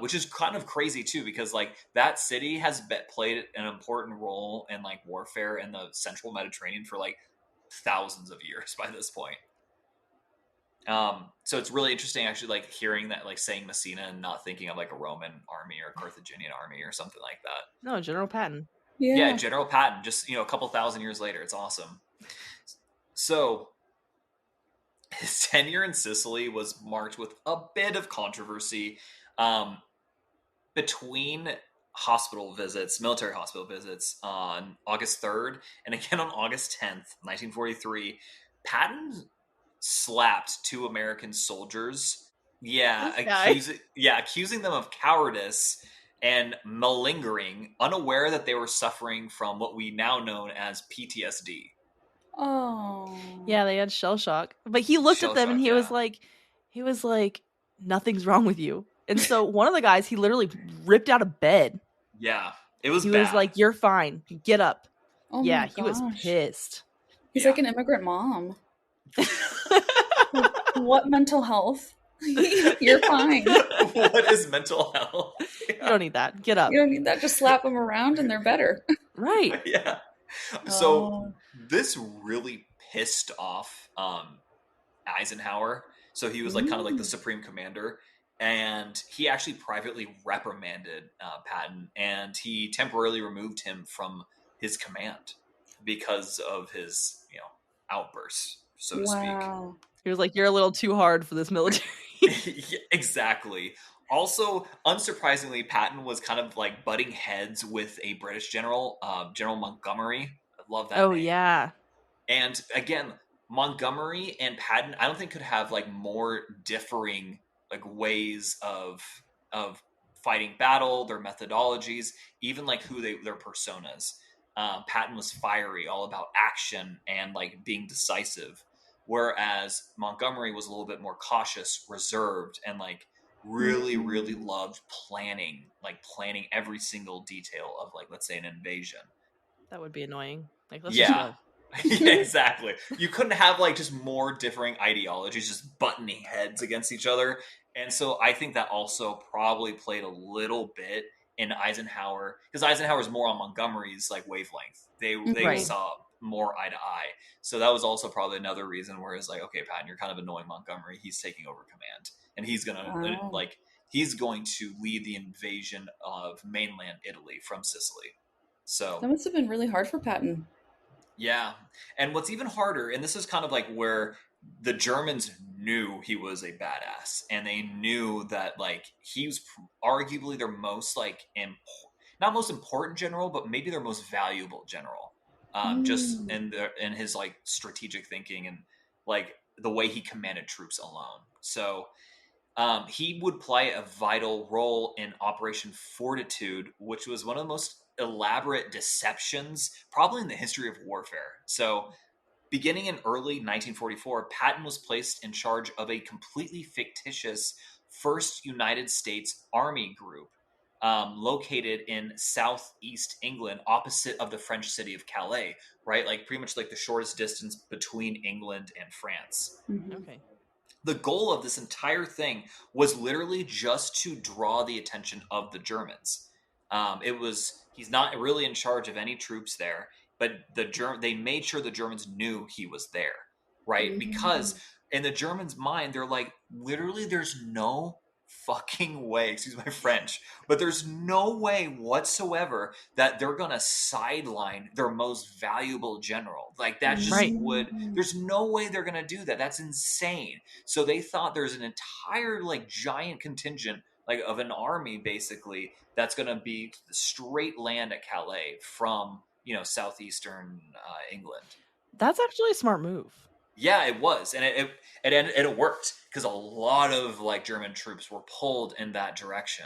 Which is kind of crazy too, because like that city has played an important role in like warfare in the central Mediterranean for like thousands of years by this point. So it's really interesting actually like hearing that, like saying Messina and not thinking of like a Roman army or a Carthaginian army or something like that. No, General Patton. Yeah, General Patton, just a couple thousand years later. It's awesome. So his tenure in Sicily was marked with a bit of controversy. Between military hospital visits on August 3rd and again on August 10th, 1943, Patton slapped 2 American soldiers. Accusing them of cowardice and malingering, unaware that they were suffering from what we now know as PTSD. Oh. Yeah, they had shell shock. But he looked at them and he was like, nothing's wrong with you. And so one of the guys, he literally ripped out of bed. Yeah, it was He bad. was like, you're fine. Get up. Oh yeah, my he was pissed. He's like an immigrant mom. What mental health? You're fine. What is mental health? Yeah. You don't need that. Get up. You don't need that. Just slap them around and they're better. Right. Yeah. So this really pissed off Eisenhower. So he was like kind of like the supreme commander. And he actually privately reprimanded Patton, and he temporarily removed him from his command because of his, outbursts, so to speak. He was like, "You're a little too hard for this military." Yeah, exactly. Also, unsurprisingly, Patton was kind of like butting heads with a British general, General Montgomery. I love that. Oh name. yeah. And again, Montgomery and Patton, I don't think could have like more differing like ways of fighting battle, their methodologies, even like their personas. Patton was fiery, all about action and like being decisive, whereas Montgomery was a little bit more cautious, reserved, and like really loved planning every single detail of like, let's say, an invasion. That would be annoying. Like, let's just go. Yeah, exactly. You couldn't have like just more differing ideologies just buttoning heads against each other. And so I think that also probably played a little bit in Eisenhower, because Eisenhower's more on Montgomery's like wavelength. They saw more eye to eye. So that was also probably another reason where it's like, okay, Patton, you're kind of annoying Montgomery. He's taking over command, and he's going to lead the invasion of mainland Italy from Sicily. So that must have been really hard for Patton. Yeah. And what's even harder, and this is kind of like where the Germans knew he was a badass, and they knew that like he was arguably their most like not most important general, but maybe their most valuable general. Just in his like strategic thinking and like the way he commanded troops alone. So he would play a vital role in Operation Fortitude, which was one of the most elaborate deceptions probably in the history of warfare. So beginning in early 1944, Patton was placed in charge of a completely fictitious 1st United States Army group located in southeast England, opposite of the French city of Calais, right? Like pretty much like the shortest distance between England and France. Okay. The goal of this entire thing was literally just to draw the attention of the Germans. He's not really in charge of any troops there, but they made sure the Germans knew he was there, right? Because in the Germans' mind, they're like, literally, there's no fucking way, excuse my French, but there's no way whatsoever that they're gonna sideline their most valuable general. Like that just there's no way they're gonna do that. That's insane. So they thought there's an entire like giant contingent like of an army basically that's gonna be straight land at Calais from southeastern England. That's actually a smart move. Yeah, it was, and it worked because a lot of like German troops were pulled in that direction,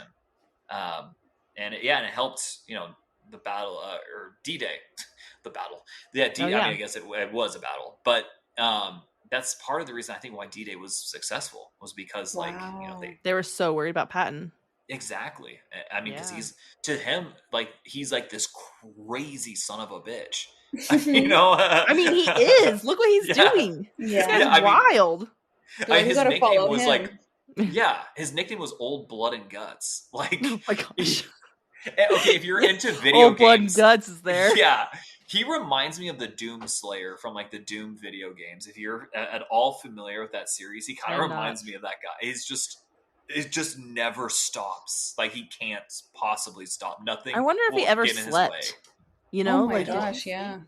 and it helped the battle or D-Day, the battle. Yeah, I mean, I guess it was a battle, but that's part of the reason I think why D-Day was successful was because they were so worried about Patton. Exactly. I mean, because he's like this crazy son of a bitch. I mean, he is. Look what he's doing. Yeah. This guy's wild. His nickname was like, his nickname was Old Blood and Guts. Like, oh my gosh. Okay, if you're into video Old Blood and Guts is there. Yeah. He reminds me of the Doom Slayer from like the Doom video games. If you're at all familiar with that series, he kind of reminds me of that guy. It just never stops. Like he can't possibly stop. Nothing. I wonder if he ever slept. Oh my gosh, yeah.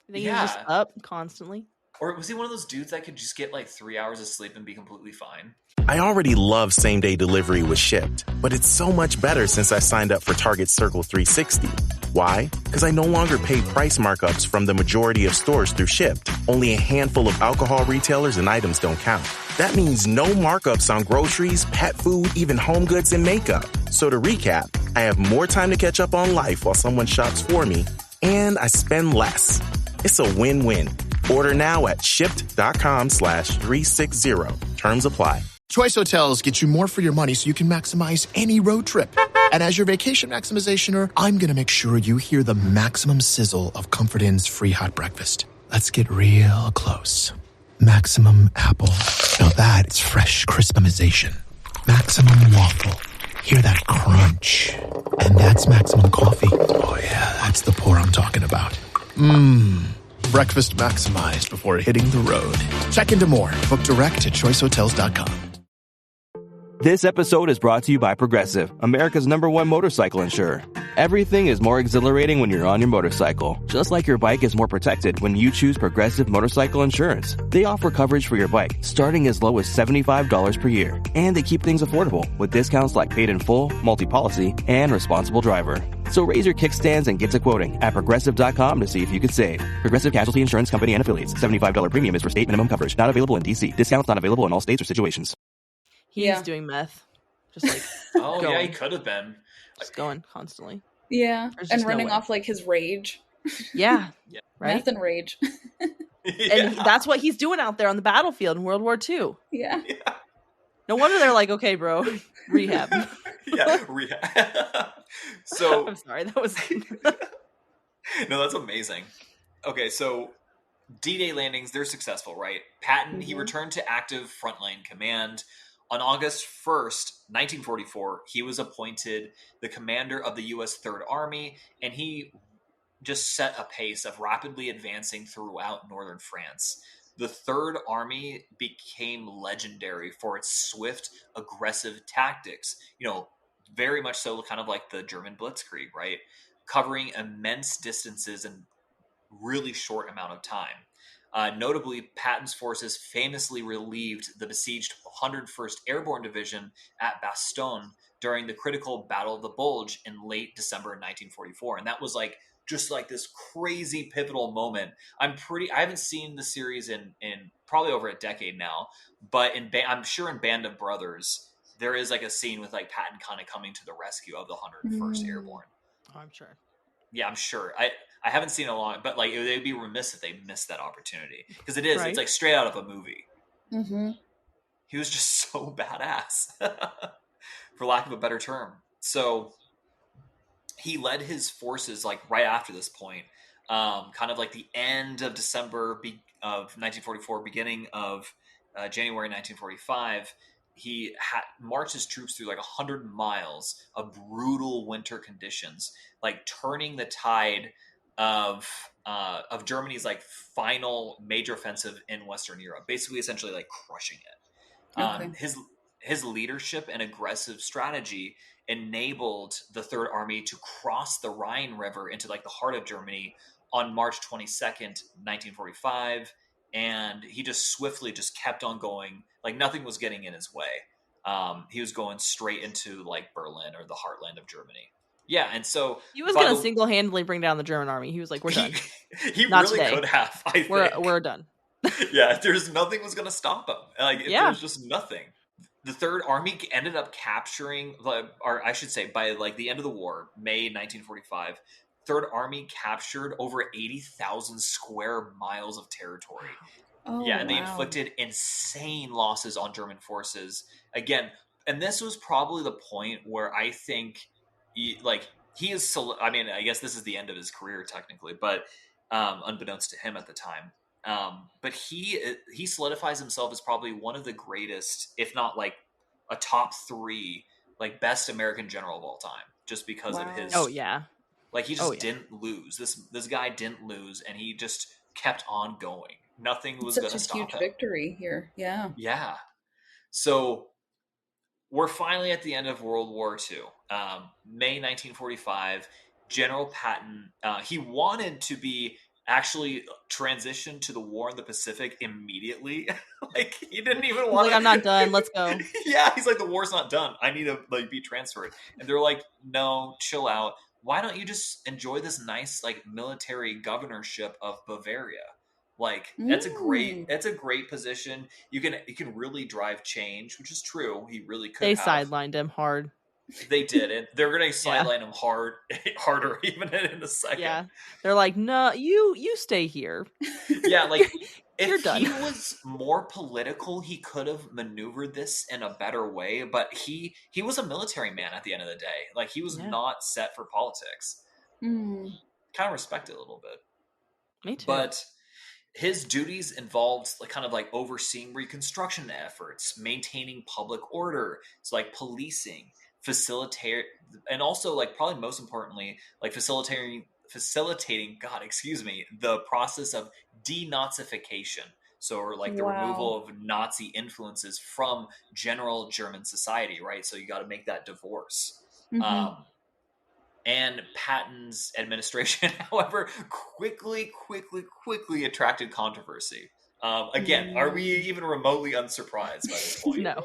I think he was just up constantly. Or was he one of those dudes that could just get like 3 hours of sleep and be completely fine? I already love same-day delivery with Shipt, but it's so much better since I signed up for Target Circle 360. Why? Because I no longer pay price markups from the majority of stores through Shipt. Only a handful of alcohol retailers and items don't count. That means no markups on groceries, pet food, even home goods and makeup. So to recap, I have more time to catch up on life while someone shops for me, and I spend less. It's a win-win. Order now at shipt.com/360. Terms apply. Choice Hotels get you more for your money so you can maximize any road trip. And as your vacation maximizationer, I'm going to make sure you hear the maximum sizzle of Comfort Inn's free hot breakfast. Let's get real close. Maximum apple. Now that's fresh crispimization. Maximum waffle. Hear that crunch. And that's maximum coffee. Oh yeah, that's the pour I'm talking about. Breakfast maximized before hitting the road. Check into more. Book direct at choicehotels.com. This episode is brought to you by Progressive, America's #1 motorcycle insurer. Everything is more exhilarating when you're on your motorcycle, just like your bike is more protected when you choose Progressive Motorcycle Insurance. They offer coverage for your bike, starting as low as $75 per year. And they keep things affordable, with discounts like paid in full, multi-policy, and responsible driver. So raise your kickstands and get to quoting at Progressive.com to see if you could save. Progressive Casualty Insurance Company and Affiliates. $75 premium is for state minimum coverage. Not available in D.C. Discounts not available in all states or situations. He's doing meth. Just like yeah, he could have been. Just going constantly. Yeah, and running off like his rage. Yeah. Right? Meth and rage. And that's what he's doing out there on the battlefield in World War II. Yeah. No wonder they're like, okay, bro, rehab. Rehab. So I'm sorry, that was no, that's amazing. Okay, so D-Day landings, they're successful, right? Patton, he returned to active frontline command. On August 1st, 1944, he was appointed the commander of the U.S. Third Army, and he just set a pace of rapidly advancing throughout northern France. The Third Army became legendary for its swift, aggressive tactics. Very much so kind of like the German Blitzkrieg, right? Covering immense distances in really short amount of time. Notably, Patton's forces famously relieved the besieged 101st Airborne Division at Bastogne during the critical Battle of the Bulge in late December 1944. And that was like just like this crazy pivotal moment. I haven't seen the series in probably over a decade now, but I'm sure in Band of Brothers, there is like a scene with like Patton kind of coming to the rescue of the 101st Airborne. Oh, I'm sure. Yeah, I'm sure. I haven't seen it long, but like they'd be remiss if they missed that opportunity, because it's like straight out of a movie. Mm-hmm. He was just so badass, for lack of a better term. So he led his forces like right after this point, kind of like the end of December of 1944, beginning of January 1945. He marched his troops through like 100 miles of brutal winter conditions, like turning the tide of Germany's like final major offensive in Western Europe, basically essentially like crushing it. Okay. His leadership and aggressive strategy enabled the Third Army to cross the Rhine River into like the heart of Germany on March 22nd, 1945. And he just swiftly just kept on going. Like nothing was getting in his way. He was going straight into like Berlin, or the heartland of Germany. Yeah, and so he was going to single-handedly bring down the German army. He was like, "We're done." He Not really today. could have. I think we're done. Yeah, there's nothing was going to stop him. Like there's just nothing. The Third Army ended up capturing, or I should say, by like the end of the war, May 1945. Third Army captured over 80,000 square miles of territory. Oh, yeah, and they inflicted insane losses on German forces. Again, and this was probably the point where I think, he is. I mean, I guess this is the end of his career technically, but unbeknownst to him at the time. But he solidifies himself as probably one of the greatest, if not like a top 3, like best American general of all time, just because of his. Oh yeah. Like he just didn't lose. This guy didn't lose, and he just kept on going. Nothing was going to stop him. Such a huge victory here. Yeah. Yeah. So we're finally at the end of World War II. May 1945, General Patton, he wanted to be actually transitioned to the war in the Pacific immediately. Like he didn't even want like, I'm not done. Let's go. Yeah, he's like, the war's not done. I need to like be transferred. And they're like, no, chill out. Why don't you just enjoy this nice like military governorship of Bavaria? Like it's a great position. You can really drive change, which is true. He really could. They sidelined him hard. They did it. They're going to sideline him harder even in a second. Yeah, they're like, no, you stay here. Yeah, like if he was more political, he could have maneuvered this in a better way. But he was a military man at the end of the day. Like he was not set for politics. Kind of respect it a little bit. Me too. But his duties involved like kind of like overseeing reconstruction efforts, maintaining public order, so like policing, and also like probably most importantly, like facilitating the process of denazification. So like the removal of Nazi influences from general German society, right? So you got to make that divorce. And Patton's administration, however, quickly attracted controversy. Again, are we even remotely unsurprised by this point? No.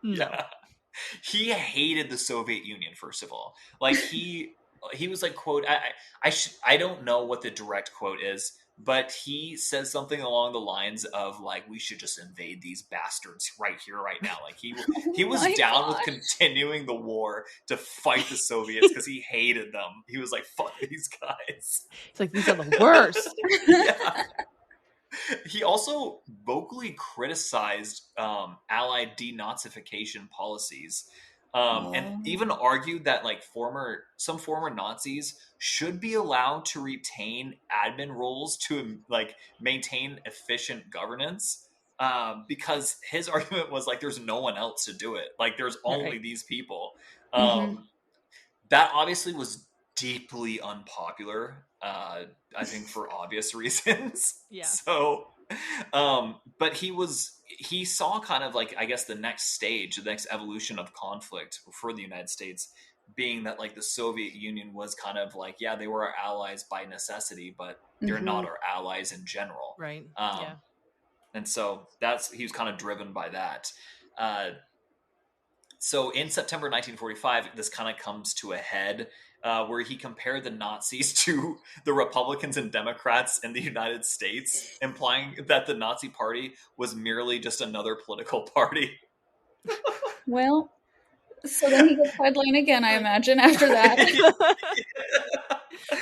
Yeah. He hated the Soviet Union, first of all. Like he was like, quote, I don't know what the direct quote is, but he says something along the lines of like, we should just invade these bastards right here, right now. Like he was down with continuing the war to fight the Soviets because he hated them. He was like, fuck these guys. It's like, these are the worst. Yeah. He also vocally criticized Allied denazification policies, and even argued that like some former Nazis should be allowed to retain admin roles to like maintain efficient governance, because his argument was like there's no one else to do it. Like there's only these people. That obviously was deeply unpopular. I think for obvious reasons. Yeah. So, but he saw kind of like, I guess the next stage, the next evolution of conflict for the United States being that like the Soviet Union was kind of like, yeah, they were our allies by necessity, but they're not our allies in general. Right. And so he was kind of driven by that. So in September 1945, this kind of comes to a head where he compared the Nazis to the Republicans and Democrats in the United States, implying that the Nazi Party was merely just another political party. Well, so then he gets sidelined again, I imagine, after that.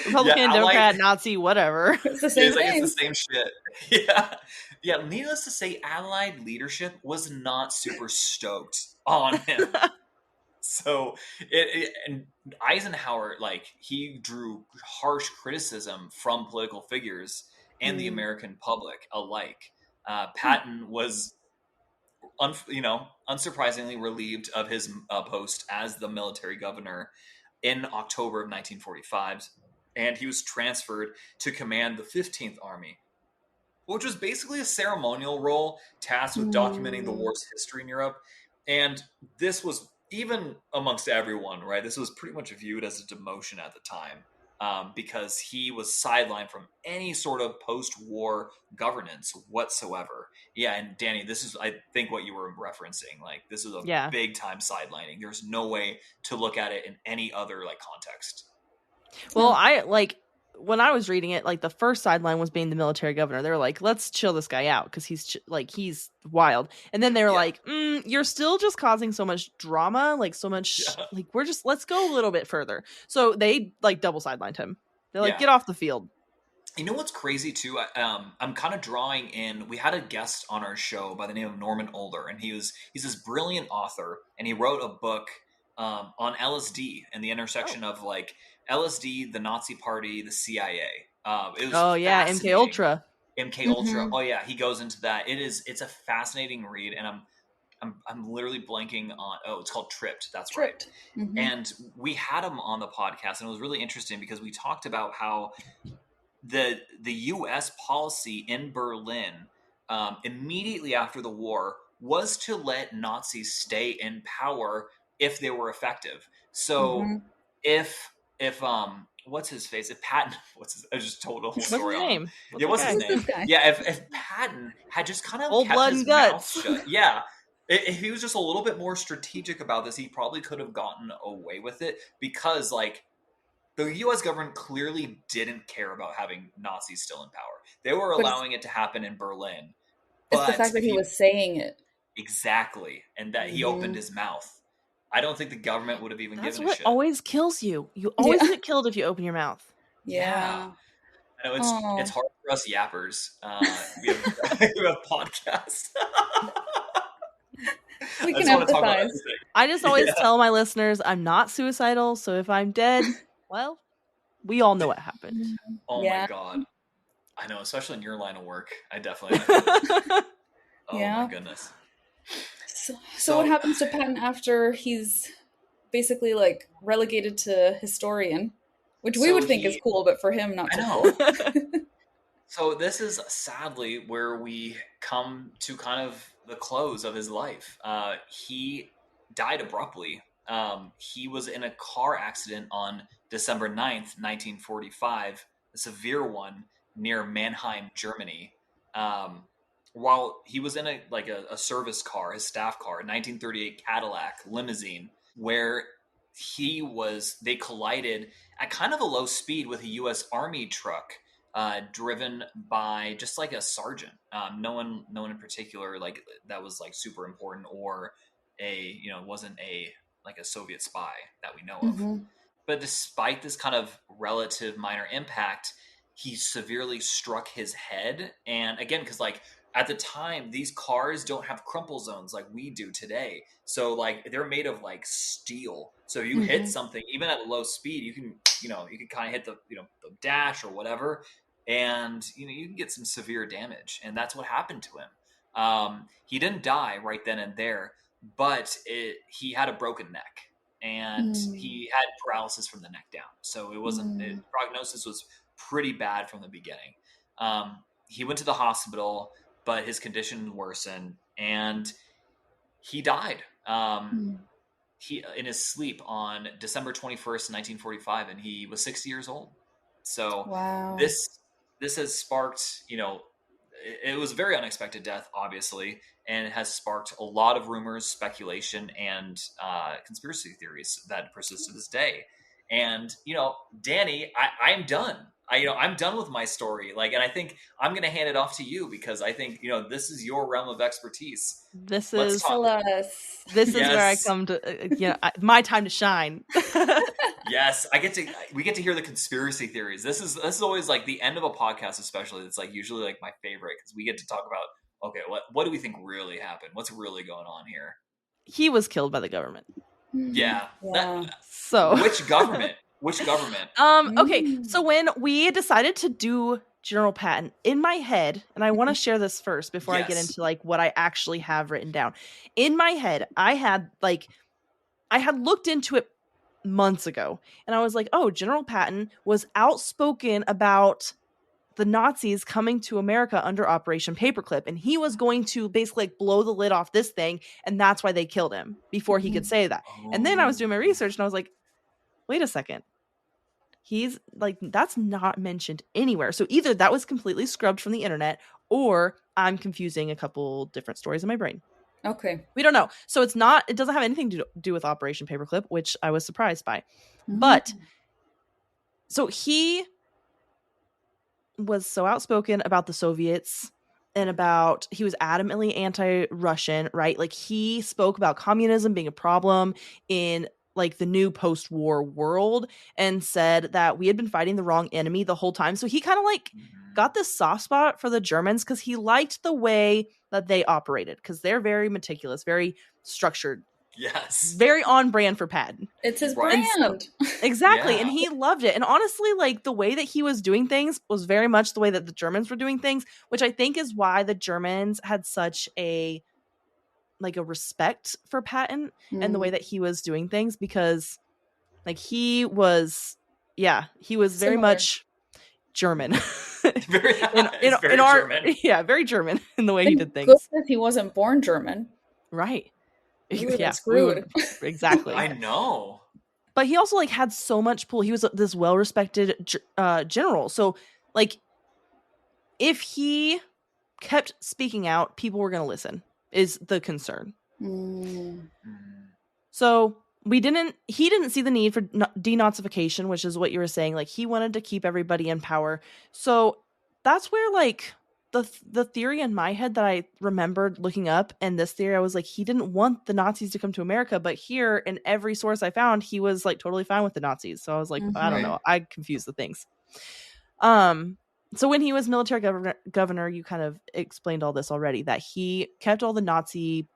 Republican, Democrat, Nazi, whatever. It's the same thing. It's the same shit. Yeah. Needless to say, Allied leadership was not super stoked on him. So, and Eisenhower, like, he drew harsh criticism from political figures and the American public alike. Patton was, unsurprisingly relieved of his post as the military governor in October of 1945, and he was transferred to command the 15th Army, which was basically a ceremonial role tasked with documenting the war's history in Europe. And this was, even amongst everyone, right, this was pretty much viewed as a demotion at the time, because he was sidelined from any sort of post-war governance whatsoever. Yeah, and Danny, this is, I think, what you were referencing. Like, this is a big-time sidelining. There's no way to look at it in any other, like, context. Well, when I was reading it, like, the first sideline was being the military governor. They were like, let's chill this guy out because he's wild. And then they were like, you're still just causing so much drama, like so much, like, let's go a little bit further. So they like double sidelined him. They're like, get off the field. You know what's crazy too? I'm kind of drawing in. We had a guest on our show by the name of Norman Older, and he's this brilliant author, and he wrote a book on LSD and the intersection of like LSD, the Nazi Party, the CIA. It was MK Ultra. MK Ultra. Oh yeah, he goes into that. It's a fascinating read, and I'm literally blanking on. Oh, it's called Tripped. That's right. Mm-hmm. And we had him on the podcast, and it was really interesting because we talked about how the U.S. policy in Berlin immediately after the war was to let Nazis stay in power if they were effective. So if what's his face? If Patton, I just told the whole story. What's his name? What's his name? Yeah, if Patton had just kind of kept his mouth shut, if he was just a little bit more strategic about this, he probably could have gotten away with it, because like the U.S. government clearly didn't care about having Nazis still in power. They were allowing it to happen in Berlin. It's the fact that he was saying it. Exactly, and that he opened his mouth. I don't think the government would have even given a shit. That's what always kills you. You always get killed if you open your mouth. Yeah. I know it's hard for us yappers. We have podcasts. We can empathize. I just always tell my listeners I'm not suicidal, so if I'm dead, well, we all know what happened. Oh my God. I know, especially in your line of work. I definitely my goodness. So what happens to Patton after he's basically like relegated to historian, which we would think is cool, but for him, not so cool. So this is sadly where we come to kind of the close of his life. He died abruptly. He was in a car accident on December 9th, 1945, a severe one near Mannheim, Germany. While he was in a service car, his staff car, a 1938 Cadillac limousine, where they collided at kind of a low speed with a U.S. Army truck, driven by just like a sergeant. No one in particular like that was like super important, or wasn't a Soviet spy that we know of. But despite this kind of relative minor impact, he severely struck his head. And again, because like at the time, these cars don't have crumple zones like we do today. So like they're made of like steel. So you hit something, even at a low speed, you can kind of hit the the dash or whatever, and you can get some severe damage. And that's what happened to him. He didn't die right then and there, but he had a broken neck, and he had paralysis from the neck down. So it wasn't prognosis was pretty bad from the beginning. He went to the hospital, but his condition worsened and he died. in his sleep on December 21st, 1945, and he was 60 years old. So wow. This has sparked, it was a very unexpected death, obviously, and it has sparked a lot of rumors, speculation, and conspiracy theories that persist to this day. And, Danny, I'm done. I'm done with my story. And I think I'm going to hand it off to you because I think, this is your realm of expertise. This Tell us. This is where I come to, my time to shine. Yes, we get to hear the conspiracy theories. This is always like the end of a podcast, especially. It's like usually like my favorite because we get to talk about, okay, what do we think really happened? What's really going on here? He was killed by the government. Yeah. So which government? Which government? Okay, so when we decided to do General Patton, in my head, and I want to share this first before I get into like what I actually have written down. In my head, I had looked into it months ago, and I was like, oh, General Patton was outspoken about the Nazis coming to America under Operation Paperclip, and he was going to basically like blow the lid off this thing, and that's why they killed him before he could say that. And then I was doing my research, and I was like, wait a second. He's like, that's not mentioned anywhere. So either that was completely scrubbed from the internet, or I'm confusing a couple different stories in my brain. Okay. We don't know. So it doesn't have anything to do with Operation Paperclip, which I was surprised by. But so he was so outspoken about the Soviets and he was adamantly anti-Russian, right? Like he spoke about communism being a problem in like the new post-war world and said that we had been fighting the wrong enemy the whole time. So he kind of like got this soft spot for the Germans because he liked the way that they operated because they're very meticulous, very structured. Yes. Very on brand for Patton. It's his brand. Exactly. Yeah. And he loved it. And honestly, like the way that he was doing things was very much the way that the Germans were doing things, which I think is why the Germans had such a respect for Patton and the way that he was doing things because like he was very much German. Very German. Yeah, very German in the way he did things. Good if he wasn't born German. Right. Yeah, screwed. Exactly. I know. But he also like had so much pull. He was this well-respected general. So like if he kept speaking out, people were going to listen. Is the concern. So he didn't see the need for denazification, which is what you were saying. Like he wanted to keep everybody in power. So that's where like the theory in my head that I remembered looking up, and this theory, I was like, he didn't want the Nazis to come to America, but here in every source I found, he was like totally fine with the Nazis. So I was like, I don't know. I confused the things. So when he was military governor, you kind of explained all this already, that he kept all the Nazi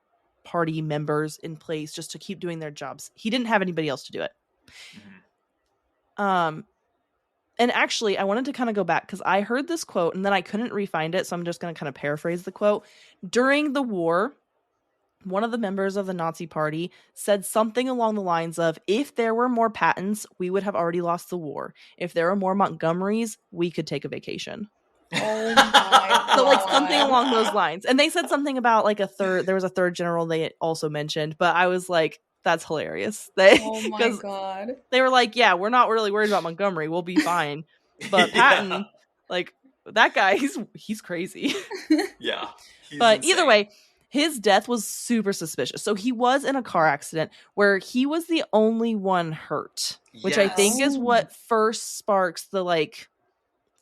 party members in place just to keep doing their jobs. He didn't have anybody else to do it. And actually, I wanted to kind of go back because I heard this quote and then I couldn't re-find it. So I'm just going to kind of paraphrase the quote. During the war, one of the members of the Nazi party said something along the lines of, if there were more Pattons, we would have already lost the war. If there were more Montgomerys, we could take a vacation. Oh my God. So like something along those lines. And they said something about like there was a third general they also mentioned, but I was like, that's hilarious. Oh my God. They were like, yeah, we're not really worried about Montgomery. We'll be fine. But Patton, like that guy, he's crazy. Yeah. But insane. Either way, his death was super suspicious. So he was in a car accident where he was the only one hurt, which I think is what first sparks the like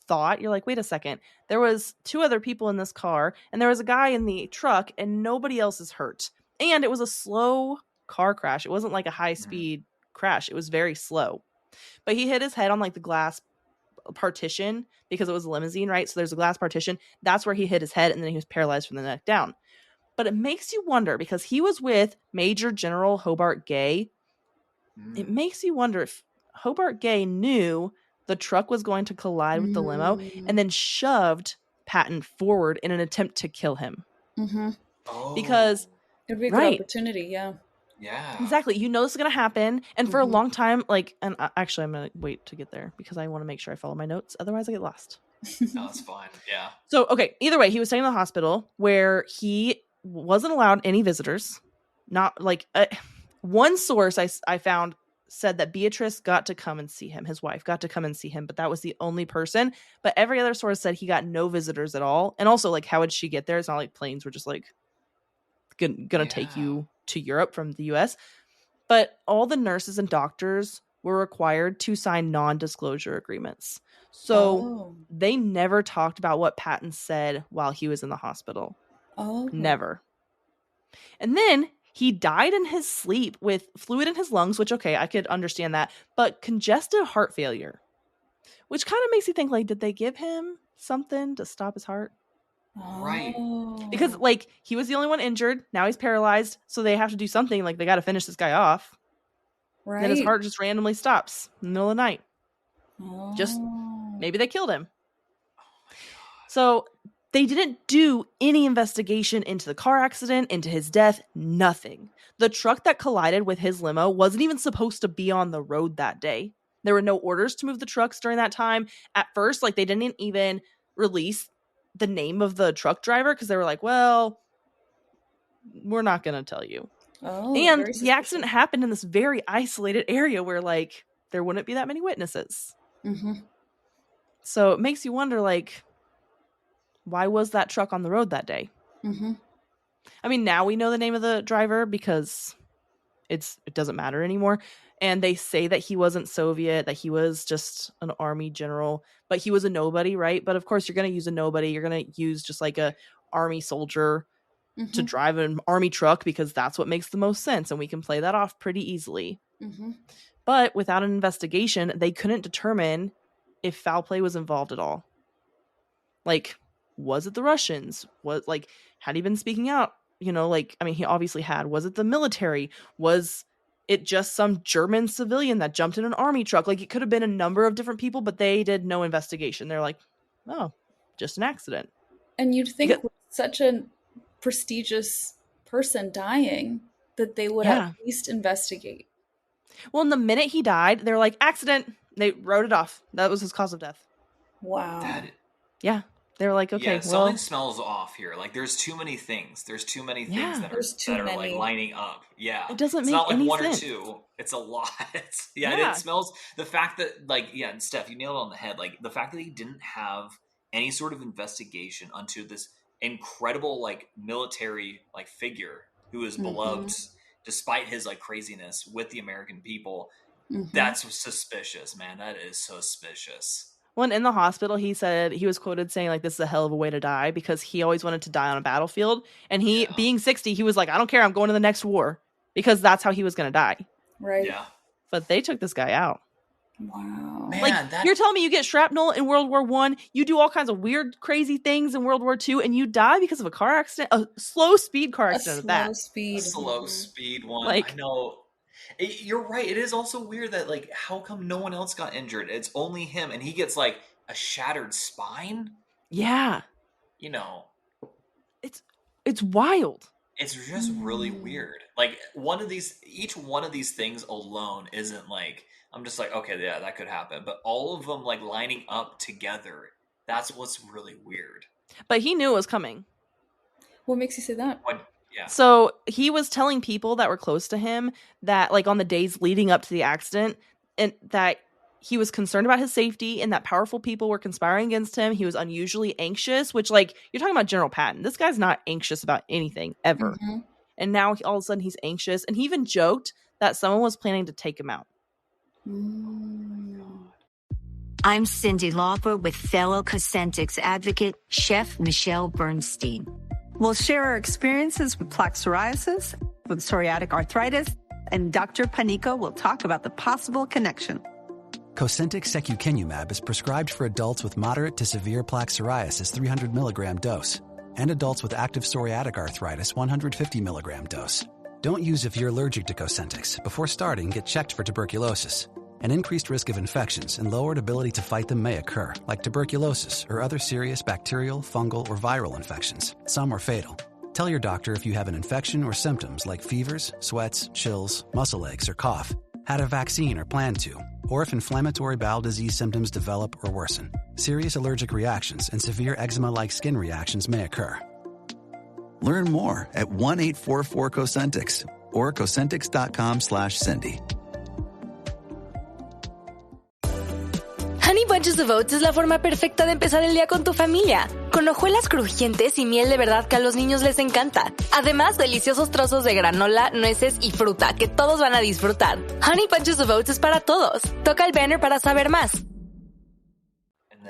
thought. You're like, wait a second. There was 2 other people in this car and there was a guy in the truck and nobody else is hurt. And it was a slow car crash. It wasn't like a high speed crash. It was very slow. But he hit his head on like the glass partition because it was a limousine, right? So there's a glass partition. That's where he hit his head and then he was paralyzed from the neck down. But it makes you wonder because he was with Major General Hobart Gay. It makes you wonder if Hobart Gay knew the truck was going to collide with the limo and then shoved Patton forward in an attempt to kill him. Because it'd be a good opportunity. Yeah. Exactly. You know this is going to happen. And for a long time, like, and actually I'm going to wait to get there because I want to make sure I follow my notes. Otherwise I get lost. No, it's fine. Yeah. So, okay. Either way, he was staying in the hospital where he wasn't allowed any visitors. Not like one source I found said that Beatrice got to come and see him. His wife got to come and see him, but that was the only person. But every other source said he got no visitors at all. And also, like, how would she get there? It's not like planes were just like gonna take you to Europe from the US. But all the nurses and doctors were required to sign non-disclosure agreements. So they never talked about what Patton said while he was in the hospital. Never. And then he died in his sleep with fluid in his lungs, which, okay, I could understand that, but congestive heart failure, which kind of makes you think, like, did they give him something to stop his heart? Right. Because, like, he was the only one injured. Now he's paralyzed, so they have to do something. Like, they got to finish this guy off. Right. Then his heart just randomly stops in the middle of the night. Just maybe they killed him. So they didn't do any investigation into the car accident, into his death, nothing. The truck that collided with his limo wasn't even supposed to be on the road that day. There were no orders to move the trucks during that time. At first, like, they didn't even release the name of the truck driver because they were like, well, we're not going to tell you. And the accident happened in this very isolated area where, like, there wouldn't be that many witnesses. So it makes you wonder, like, why was that truck on the road that day? I mean, now we know the name of the driver because it doesn't matter anymore. And they say that he wasn't Soviet, that he was just an army general, but he was a nobody, right? But of course, you're going to use a nobody. You're going to use just like a army soldier to drive an army truck because that's what makes the most sense. And we can play that off pretty easily. But without an investigation, they couldn't determine if foul play was involved at all. Like, was it the Russians? Had he been speaking out? You know, like, I mean, he obviously had. Was it the military? Was it just some German civilian that jumped in an army truck? Like, it could have been a number of different people, but they did no investigation. They're like, oh, just an accident. And you'd think with such a prestigious person dying that they would at least investigate. Well, in the minute he died, they're like, accident. They wrote it off. That was his cause of death. Wow. Yeah. They were like, okay, something smells off here. Like, there's too many things. There's too many things that are like lining up. Yeah. It doesn't it's make not like any one sense. or two. It's a lot. And it smells, the fact that, like, and Steph, you nailed it on the head. Like, the fact that he didn't have any sort of investigation onto this incredible, like, military, like, figure who is beloved despite his, like, craziness with the American people. That's suspicious, man. That is suspicious. When in the hospital, he said, he was quoted saying, like, this is a hell of a way to die because he always wanted to die on a battlefield. And he, being 60, he was like, I don't care. I'm going to the next war because that's how he was going to die. Right. Yeah. But they took this guy out. Wow. Man, like, you're telling me you get shrapnel in World War I, you do all kinds of weird, crazy things in World War II, and you die because of a car accident? A slow speed car accident at that. A slow speed one. Like, I know. You're right. It is also weird that, like, how come no one else got injured? It's only him, and he gets, like, a shattered spine? Yeah. You know. It's wild. It's just really weird. Like, each one of these things alone isn't, like, I'm just like, okay, yeah, that could happen. But all of them, like, lining up together, that's what's really weird. But he knew it was coming. What makes you say that? Yeah. So he was telling people that were close to him that, like, on the days leading up to the accident, and that he was concerned about his safety and that powerful people were conspiring against him. He was unusually anxious, which, like, you're talking about General Patton. This guy's not anxious about anything ever. And now all of a sudden he's anxious. And he even joked that someone was planning to take him out. I'm Cindy Lauper with fellow Cosentix advocate, Chef Michelle Bernstein. We'll share our experiences with plaque psoriasis, with psoriatic arthritis, and Dr. Panica will talk about the possible connection. Cosentix secukinumab is prescribed for adults with moderate to severe plaque psoriasis 300 milligram dose and adults with active psoriatic arthritis 150 milligram dose. Don't use if you're allergic to Cosentix. Before starting, get checked for tuberculosis. An increased risk of infections and lowered ability to fight them may occur, like tuberculosis or other serious bacterial, fungal, or viral infections. Some are fatal. Tell your doctor if you have an infection or symptoms like fevers, sweats, chills, muscle aches, or cough, had a vaccine or plan to, or if inflammatory bowel disease symptoms develop or worsen. Serious allergic reactions and severe eczema-like skin reactions may occur. Learn more at 1-844-COSENTIX or Cosentix.com/Cindy. Honey Bunches of Oats es la forma perfecta de empezar el día con tu familia. Con hojuelas crujientes y miel de verdad que a los niños les encanta. Además, deliciosos trozos de granola, nueces y fruta que todos van a disfrutar. Honey Bunches of Oats es para todos. Toca el banner para saber más.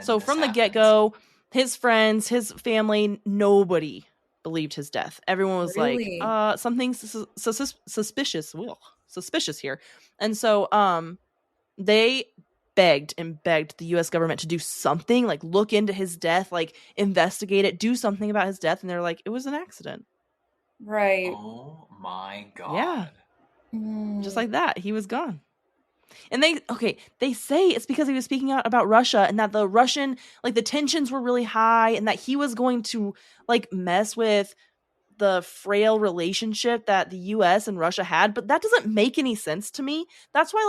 So from the get-go, his friends, his family, nobody believed his death. Everyone was Really? like, something's suspicious here. And so they begged the U.S. government to do something, like look into his death, like investigate it, do something about his death. And they're like, it was an accident. Right. Oh my God. Yeah. Just like that. He was gone. And they say it's because he was speaking out about Russia and that the Russian, like the tensions were really high and that he was going to like mess with the frail relationship that the US and Russia had. But that doesn't make any sense to me. That's why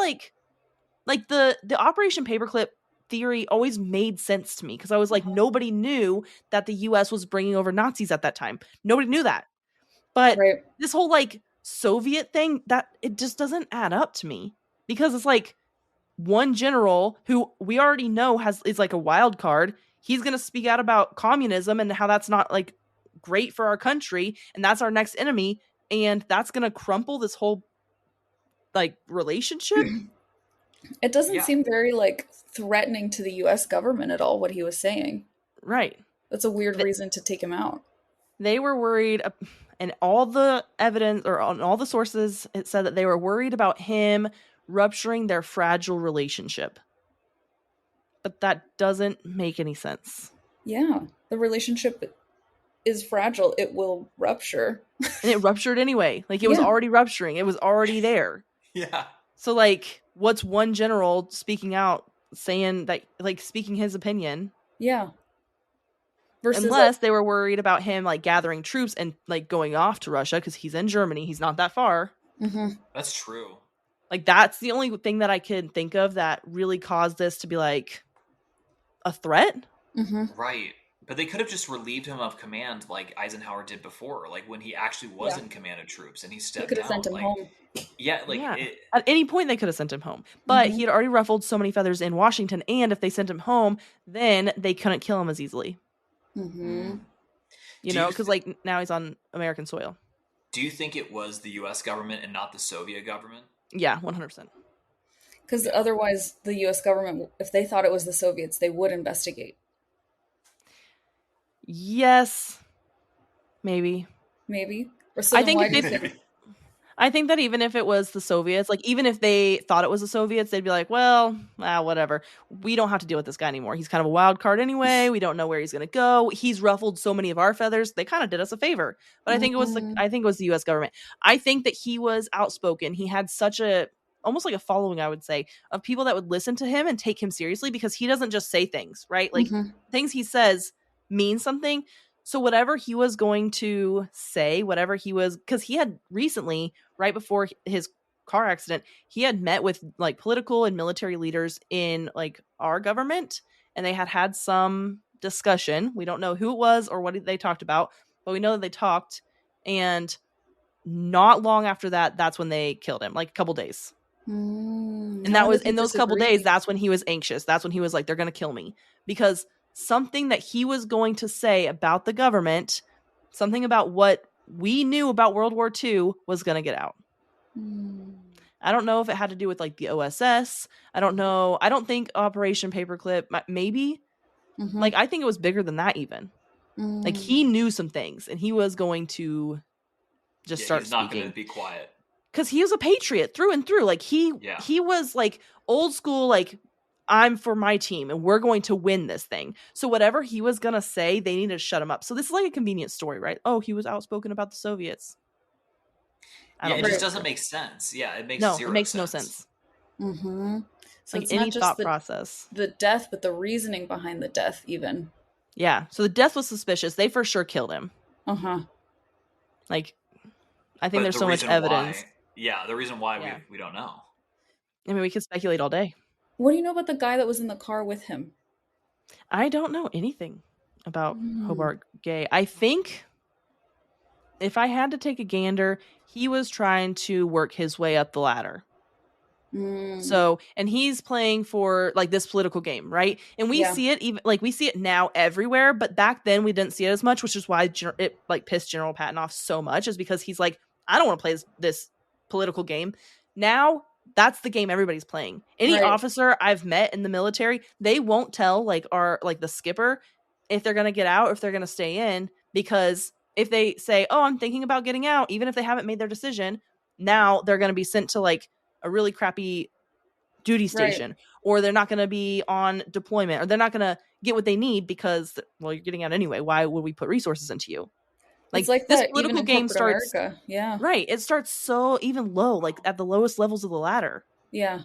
like the Operation Paperclip theory always made sense to me because I was like, nobody knew that the US was bringing over Nazis at that time. Nobody knew that. But this whole like Soviet thing, that it just doesn't add up to me. Because it's like one general who we already know is like a wild card. He's going to speak out about communism and how that's not like great for our country. And that's our next enemy. And that's going to crumple this whole like relationship. It doesn't seem very like threatening to the US government at all, what he was saying. Right. That's a weird reason to take him out. They were worried, and all the evidence or on all the sources, it said that they were worried about him rupturing their fragile relationship. But that doesn't make any sense. Yeah, the relationship is fragile. It will rupture. And it ruptured anyway. Like it was already rupturing. It was already there. Yeah. So like, what's one general speaking out saying that, like speaking his opinion? Yeah. Versus unless they were worried about him like gathering troops and like going off to Russia because he's in Germany. He's not that far. Mm-hmm. That's true. Like that's the only thing that I can think of that really caused this to be like a threat. Mm-hmm. Right. But they could have just relieved him of command like Eisenhower did before, like when he actually was in command of troops and he stepped down. They could have sent him home. Yeah, like at any point they could have sent him home. But he had already ruffled so many feathers in Washington, and if they sent him home, then they couldn't kill him as easily. Mm-hmm. You know, because like now he's on American soil. Do you think it was the U.S. government and not the Soviet government? Yeah, 100%. Because otherwise, the U.S. government, if they thought it was the Soviets, they would investigate. Yes, maybe. Or so I think that even if it was the Soviets, like even if they thought it was the Soviets, they'd be like, well, whatever. We don't have to deal with this guy anymore. He's kind of a wild card anyway. We don't know where he's going to go. He's ruffled so many of our feathers. They kind of did us a favor. But I think it was the US government. I think that he was outspoken. He had such almost like a following, I would say, of people that would listen to him and take him seriously because he doesn't just say things, right? Like things he says mean something. So whatever he was going to say, because he had recently, right before his car accident, he had met with like political and military leaders in like our government, and they had some discussion. We don't know who it was or what they talked about, but we know that they talked. And not long after that, that's when they killed him, like a couple days. And that was in those couple days, that's when he was anxious. That's when he was like, they're going to kill me because something that he was going to say about the government, something about what we knew about World War II was going to get out. I don't know if it had to do with like the OSS. I don't know. I don't think Operation Paperclip, maybe. Like, I think it was bigger than that even. Like, he knew some things and he was going to just start he's speaking. not going to be quiet. Because he was a patriot through and through. Like, he was like old school, like, I'm for my team and we're going to win this thing. So whatever he was going to say, they needed to shut him up. So this is like a convenient story, right? Oh, he was outspoken about the Soviets. It just doesn't make sense. Yeah, it makes no sense. Mm-hmm. So like it's any not just thought process. The death, but the reasoning behind the death even. Yeah, so the death was suspicious. They for sure killed him. Like, I think there's so much evidence. The reason why we don't know. I mean, we could speculate all day. What do you know about the guy that was in the car with him? I don't know anything about Hobart Gay. I think if I had to take a gander, he was trying to work his way up the ladder. So, and he's playing for like this political game, right? And we see it even like we see it now everywhere, but back then we didn't see it as much, which is why it like pissed General Patton off so much, is because he's like, I don't want to play this political game. Now that's the game everybody's playing. Any officer I've met in the military, they won't tell like the skipper if they're going to get out or if they're going to stay in, because if they say, oh, I'm thinking about getting out, even if they haven't made their decision, now they're going to be sent to like a really crappy duty station, or they're not going to be on deployment, or they're not going to get what they need because, well, you're getting out anyway. Why would we put resources into you? It's like this that political even in game starts America. Right. It starts so even low, like at the lowest levels of the ladder. Yeah.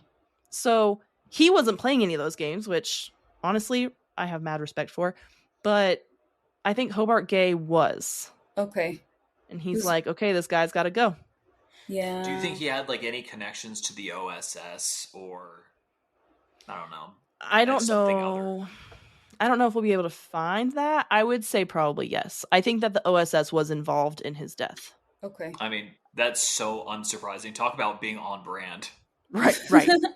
So he wasn't playing any of those games, which honestly I have mad respect for, but I think Hobart Gay was. Okay. And he's like, okay, this guy's got to go. Yeah. Do you think he had like any connections to the OSS, or I don't know? I don't know. I don't know if we'll be able to find that. I would say probably yes. I think that the OSS was involved in his death. Okay. I mean, that's so unsurprising. Talk about being on brand. Right,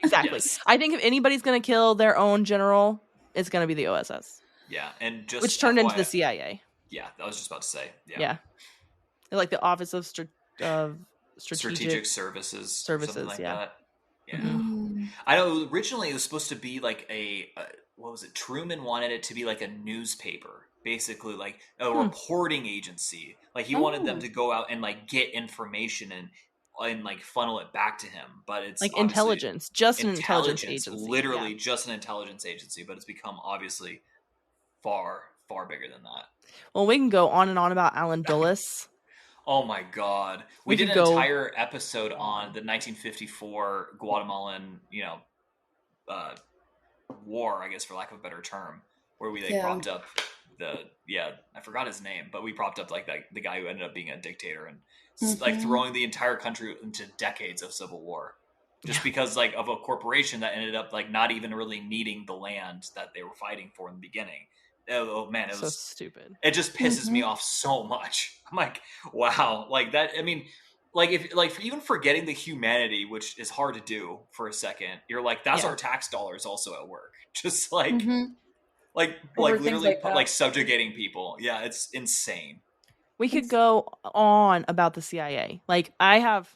exactly. Yes. I think if anybody's going to kill their own general, it's going to be the OSS. Yeah, and just which turned into the CIA. Yeah, I was just about to say. Yeah. Like the Office of Strategic Services, something like yeah. that. Yeah. I know originally it was supposed to be like a what was it? Truman wanted it to be like a newspaper, basically like a reporting agency. Like he wanted them to go out and like get information and like funnel it back to him. But it's like intelligence, just an intelligence agency. Literally just an intelligence agency, but it's become obviously far, far bigger than that. Well, we can go on and on about Alan Dulles. Oh my God. We did an entire episode on the 1954 Guatemalan, war, I guess, for lack of a better term, where we propped up I forgot his name, but we propped up like the guy who ended up being a dictator and like throwing the entire country into decades of civil war. Just because like of a corporation that ended up like not even really needing the land that they were fighting for in the beginning. Oh man, it was so stupid. It just pisses me off so much. I'm like, wow, like that. I mean, like if like even forgetting the humanity, which is hard to do for a second, you're like, that's our tax dollars also at work. Just like, like literally like subjugating people. Yeah, it's insane. We could go on about the CIA. Like I have.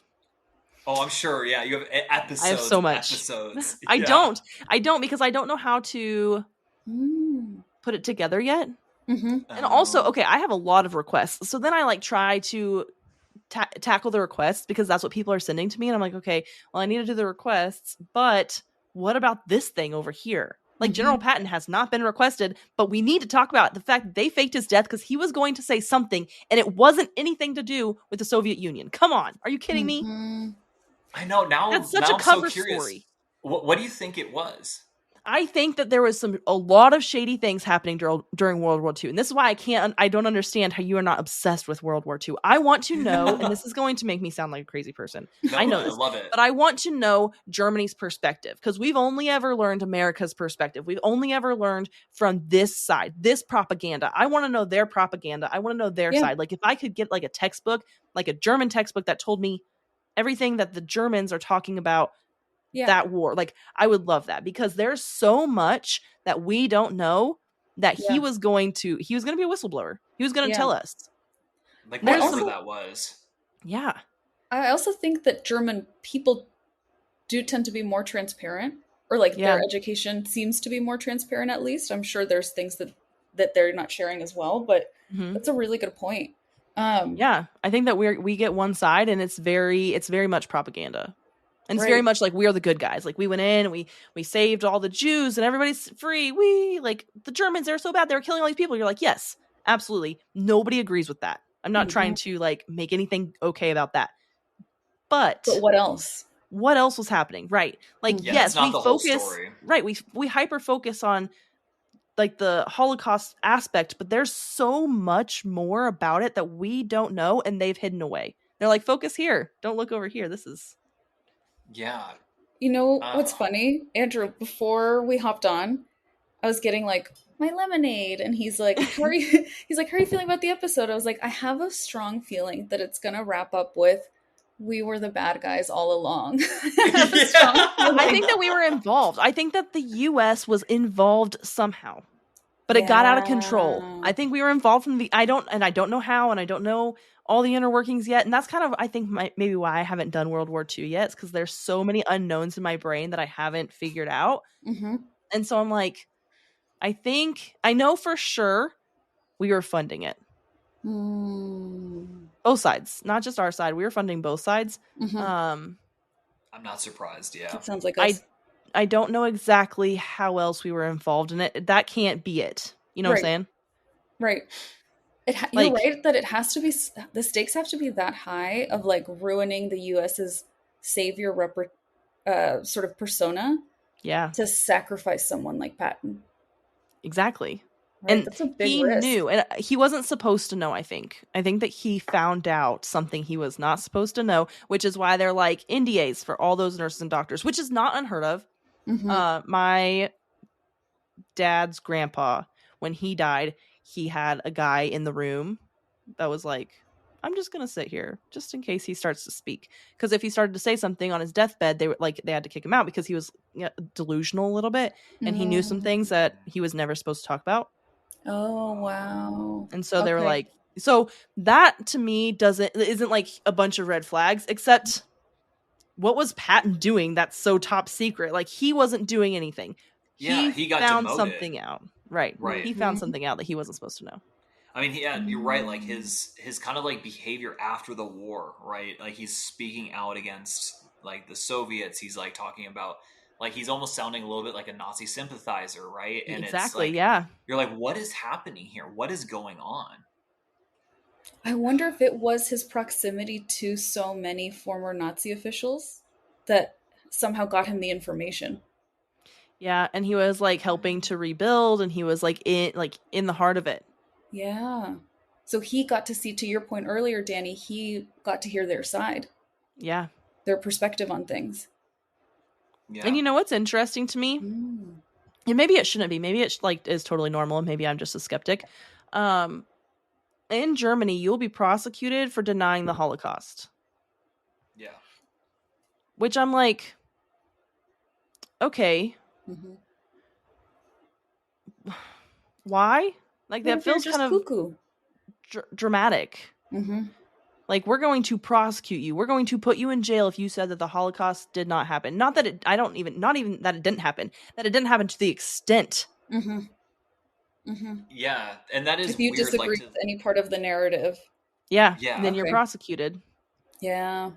Oh, I'm sure. Yeah, you have episodes. I have so much. Episodes. I don't because I don't know how to. Put it together yet. And also, okay, I have a lot of requests. So then I like try to tackle the requests because that's what people are sending to me. And I'm like, okay, well, I need to do the requests, but what about this thing over here? Like General Patton has not been requested, but we need to talk about the fact that they faked his death because he was going to say something and it wasn't anything to do with the Soviet Union. Come on. Are you kidding me? I know. Now that's such now a cover I'm so curious. Story. What do you think it was? I think that there was a lot of shady things happening during World War II. And this is why I don't understand how you are not obsessed with World War II. I want to know, and this is going to make me sound like a crazy person. I know this. I love it. But I want to know Germany's perspective because we've only ever learned America's perspective. We've only ever learned from this side, this propaganda. I want to know their propaganda. I want to know their side. Like if I could get like a textbook, like a German textbook that told me everything that the Germans are talking about that war, like I would love that because there's so much that we don't know that he was going to be a whistleblower. He was going to tell us like whatever that was. Yeah. I also think that German people do tend to be more transparent, or like their education seems to be more transparent. At least I'm sure there's things that they're not sharing as well, but that's a really good point. I think that we get one side and it's very much propaganda. And it's very much like we are the good guys. Like we went in and we saved all the Jews and everybody's free. We like the Germans, they're so bad. They're killing all these people. You're like, yes, absolutely. Nobody agrees with that. I'm not trying to like make anything okay about that. But what else? What else was happening? Right. Like, yes, we focus. Right. We hyper focus on like the Holocaust aspect, but there's so much more about it that we don't know and they've hidden away. They're like, focus here. Don't look over here. This is. Yeah. You know what's funny? Andrew, before we hopped on, I was getting like my lemonade and he's like, how are you feeling about the episode? I was like, I have a strong feeling that it's going to wrap up with we were the bad guys all along. I think that we were involved. I think that the U.S. was involved somehow, but it got out of control. I think we were involved from I don't know how, and I don't know all the inner workings yet. And that's kind of, I think, maybe why I haven't done World War II yet. It's because there's so many unknowns in my brain that I haven't figured out. Mm-hmm. And so I'm like, I know for sure we were funding it. Both sides, not just our side. We were funding both sides. Mm-hmm. I'm not surprised. Yeah, that sounds like us. I don't know exactly how else we were involved in it. That can't be it. You know what I'm saying? Right. You're right that it has to be, the stakes have to be that high of like ruining the US's savior sort of persona. Yeah. To sacrifice someone like Patton. Exactly. Right? And that's a big he risk. knew, and he wasn't supposed to know. I think that he found out something he was not supposed to know, which is why they're like NDAs for all those nurses and doctors, which is not unheard of. Mm-hmm. My dad's grandpa, when he died, he had a guy in the room that was like, I'm just gonna sit here just in case he starts to speak, because if he started to say something on his deathbed, they had to kick him out because he was delusional a little bit, and he knew some things that he was never supposed to talk about. Oh wow. And so they were like, so that to me isn't like a bunch of red flags, except what was Patton doing that's so top secret? Like, he wasn't doing anything. Yeah, he got found demoted. something out. Right. He found something out that he wasn't supposed to know. I mean, yeah, you're right. Like his kind of like behavior after the war, right? Like he's speaking out against like the Soviets. He's like talking about, like, he's almost sounding a little bit like a Nazi sympathizer, right? And exactly, it's like, yeah. You're like, what is happening here? What is going on? I wonder if it was his proximity to so many former Nazi officials that somehow got him the information. Yeah, and he was like helping to rebuild, and he was like in the heart of it. Yeah. So he got to see, to your point earlier, Danny, he got to hear their side. Yeah. Their perspective on things. Yeah. And you know what's interesting to me? And maybe it shouldn't be. Maybe it is totally normal, and maybe I'm just a skeptic. In Germany, you'll be prosecuted for denying the Holocaust. Yeah. Which I'm like, okay. Why? Like, that feels kind of cuckoo. Dramatic. Like, we're going to prosecute you. We're going to put you in jail if you said that the Holocaust did not happen. Not that it, not even that it didn't happen. That it didn't happen to the extent. Yeah, and that is if you weird, disagree with any part of the narrative. Yeah, then you're prosecuted. Yeah.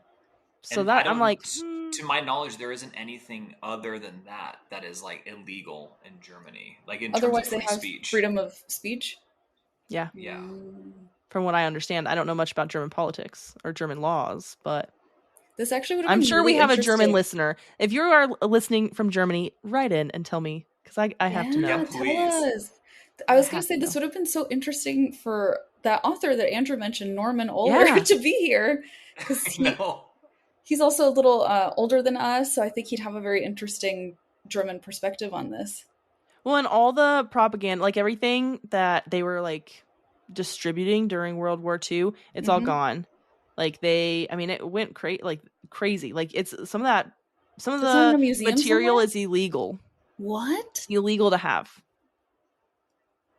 So and that I'm like, to my knowledge, there isn't anything other than that is like illegal in Germany. Like in otherwise terms of they have speech. freedom of speech. Yeah. Yeah. From what I understand, I don't know much about German politics or German laws, but this actually would have I'm been sure really we have a interesting. German listener. If you are listening from Germany, write in and tell me, because I have to know. Yeah, tell us. I was going to say this would have been so interesting for that author that Andrew mentioned, Norman Ohler, to be here, because he's also a little older than us, so I think he'd have a very interesting German perspective on this. Well, and all the propaganda, like everything that they were like distributing during World War II, it's all gone. Like it went crazy. Like some of the material is illegal. What? Illegal to have.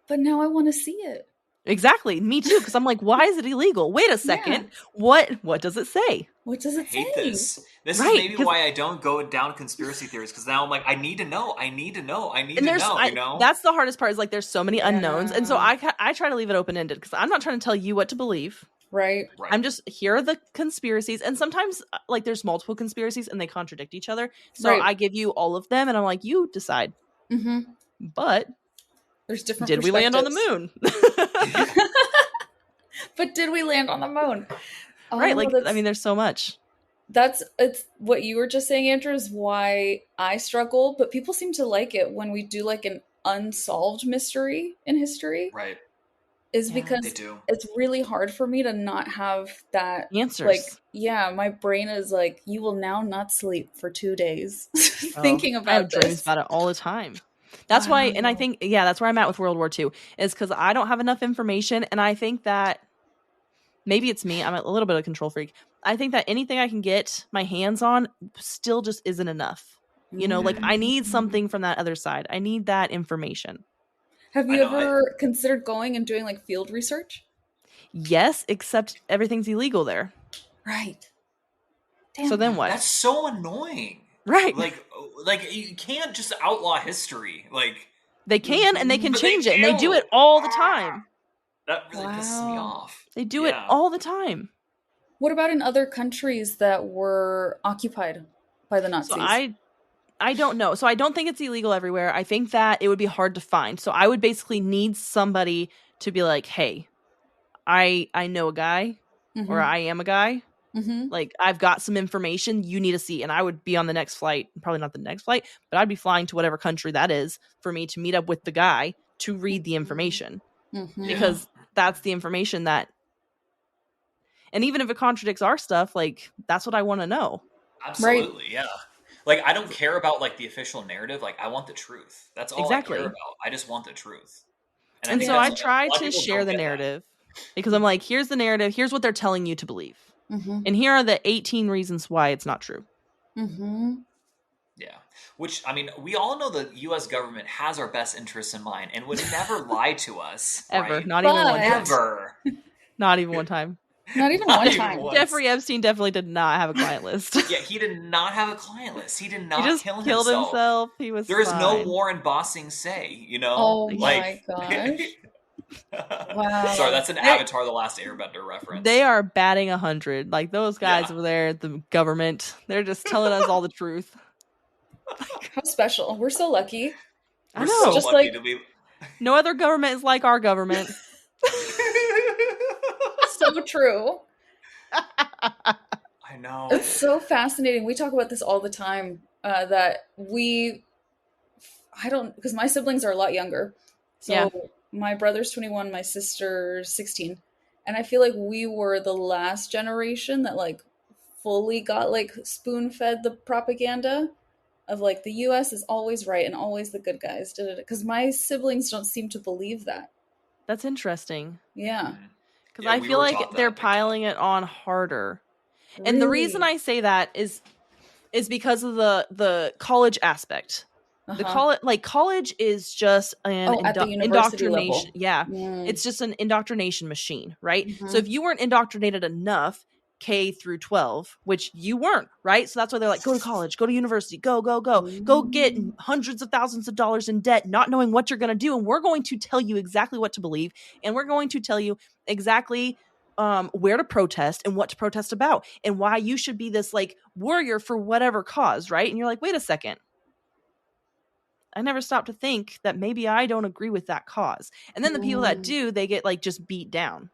But now I want to see it. Exactly. Me too. Because I'm like, why is it illegal? Wait a second. Yeah. What does it say? What does it say? I hate this. This is maybe why I don't go down conspiracy theories, because now I'm like, I need to know. You know? That's the hardest part, is like there's so many unknowns. And so I try to leave it open-ended, because I'm not trying to tell you what to believe. Right. I'm just, here are the conspiracies. And sometimes like there's multiple conspiracies and they contradict each other. So I give you all of them and I'm like, you decide. But there's different Did we land on the moon? But did we land on the moon? Oh, right. Like, I mean, there's so much. It's what you were just saying, Andrew, is why I struggle, but people seem to like it when we do like an unsolved mystery in history. Right. Is because it's really hard for me to not have that answers. Like, my brain is like, you will now not sleep for 2 days thinking about I have dreams about it all the time. That's why, and I think, that's where I'm at with World War II, is because I don't have enough information, and I think that maybe it's me. I'm a little bit of a control freak. I think that anything I can get my hands on still just isn't enough. You know, like I need something from that other side. I need that information. Have you ever considered going and doing like field research? Yes, except everything's illegal there. Right. Damn, so then what? That's so annoying. Right. Like you can't just outlaw history. Like they can, and they can change it, and they do it all the time. That really pisses me off. They do it all the time. What about in other countries that were occupied by the Nazis? So I don't know. So I don't think it's illegal everywhere. I think that it would be hard to find. So I would basically need somebody to be like, hey, I know a guy, or I am a guy. Like, I've got some information you need to see. And I would be on the next flight, probably not the next flight, but I'd be flying to whatever country that is for me to meet up with the guy to read the information. Because that's the information that, and even if it contradicts our stuff, like, that's what I want to know. Absolutely, yeah. Like, I don't care about, like, the official narrative. Like, I want the truth. That's all I care about. I just want the truth. And so I try to share the narrative because I'm like, here's the narrative. Here's what they're telling you to believe. And here are the 18 reasons why it's not true. Yeah. Which, I mean, we all know the U.S. government has our best interests in mind and would never lie to us. Ever. Right? Not even one time. Ever. Not even one time. Not even one time. Jeffrey Epstein definitely did not have a client list. Yeah, he did not have a client list. He did not he just kill killed himself. He was There is fine. no Warren Bossing say, you know? Oh my gosh. Wow. Sorry, that's an Avatar The Last Airbender reference. They are batting 100. Like, those guys over there, the government, they're just telling us all the truth. How special. We're so lucky. I know. Just lucky to be... No other government is like our government. So true. I know. It's so fascinating. We talk about this all the time, that because my siblings are a lot younger. So my brother's 21, my sister's 16. And I feel like we were the last generation that like fully got like spoon-fed the propaganda of like the US is always right and always the good guys. Because my siblings don't seem to believe that. That's interesting. Yeah. Because I feel like they're piling it on harder. Really? And the reason I say that is because of the college aspect. The college is just an indoctrination. Level. Yeah. It's just an indoctrination machine, right? So if you weren't indoctrinated enough, K through 12, which you weren't, right? So that's why they're like, go to college, go to university, go get hundreds of thousands of dollars in debt, not knowing what you're going to do. And we're going to tell you exactly what to believe. And we're going to tell you exactly where to protest and what to protest about and why you should be this like warrior for whatever cause, right? And you're like, wait a second. I never stopped to think that maybe I don't agree with that cause. And then the people that do, they get like just beat down.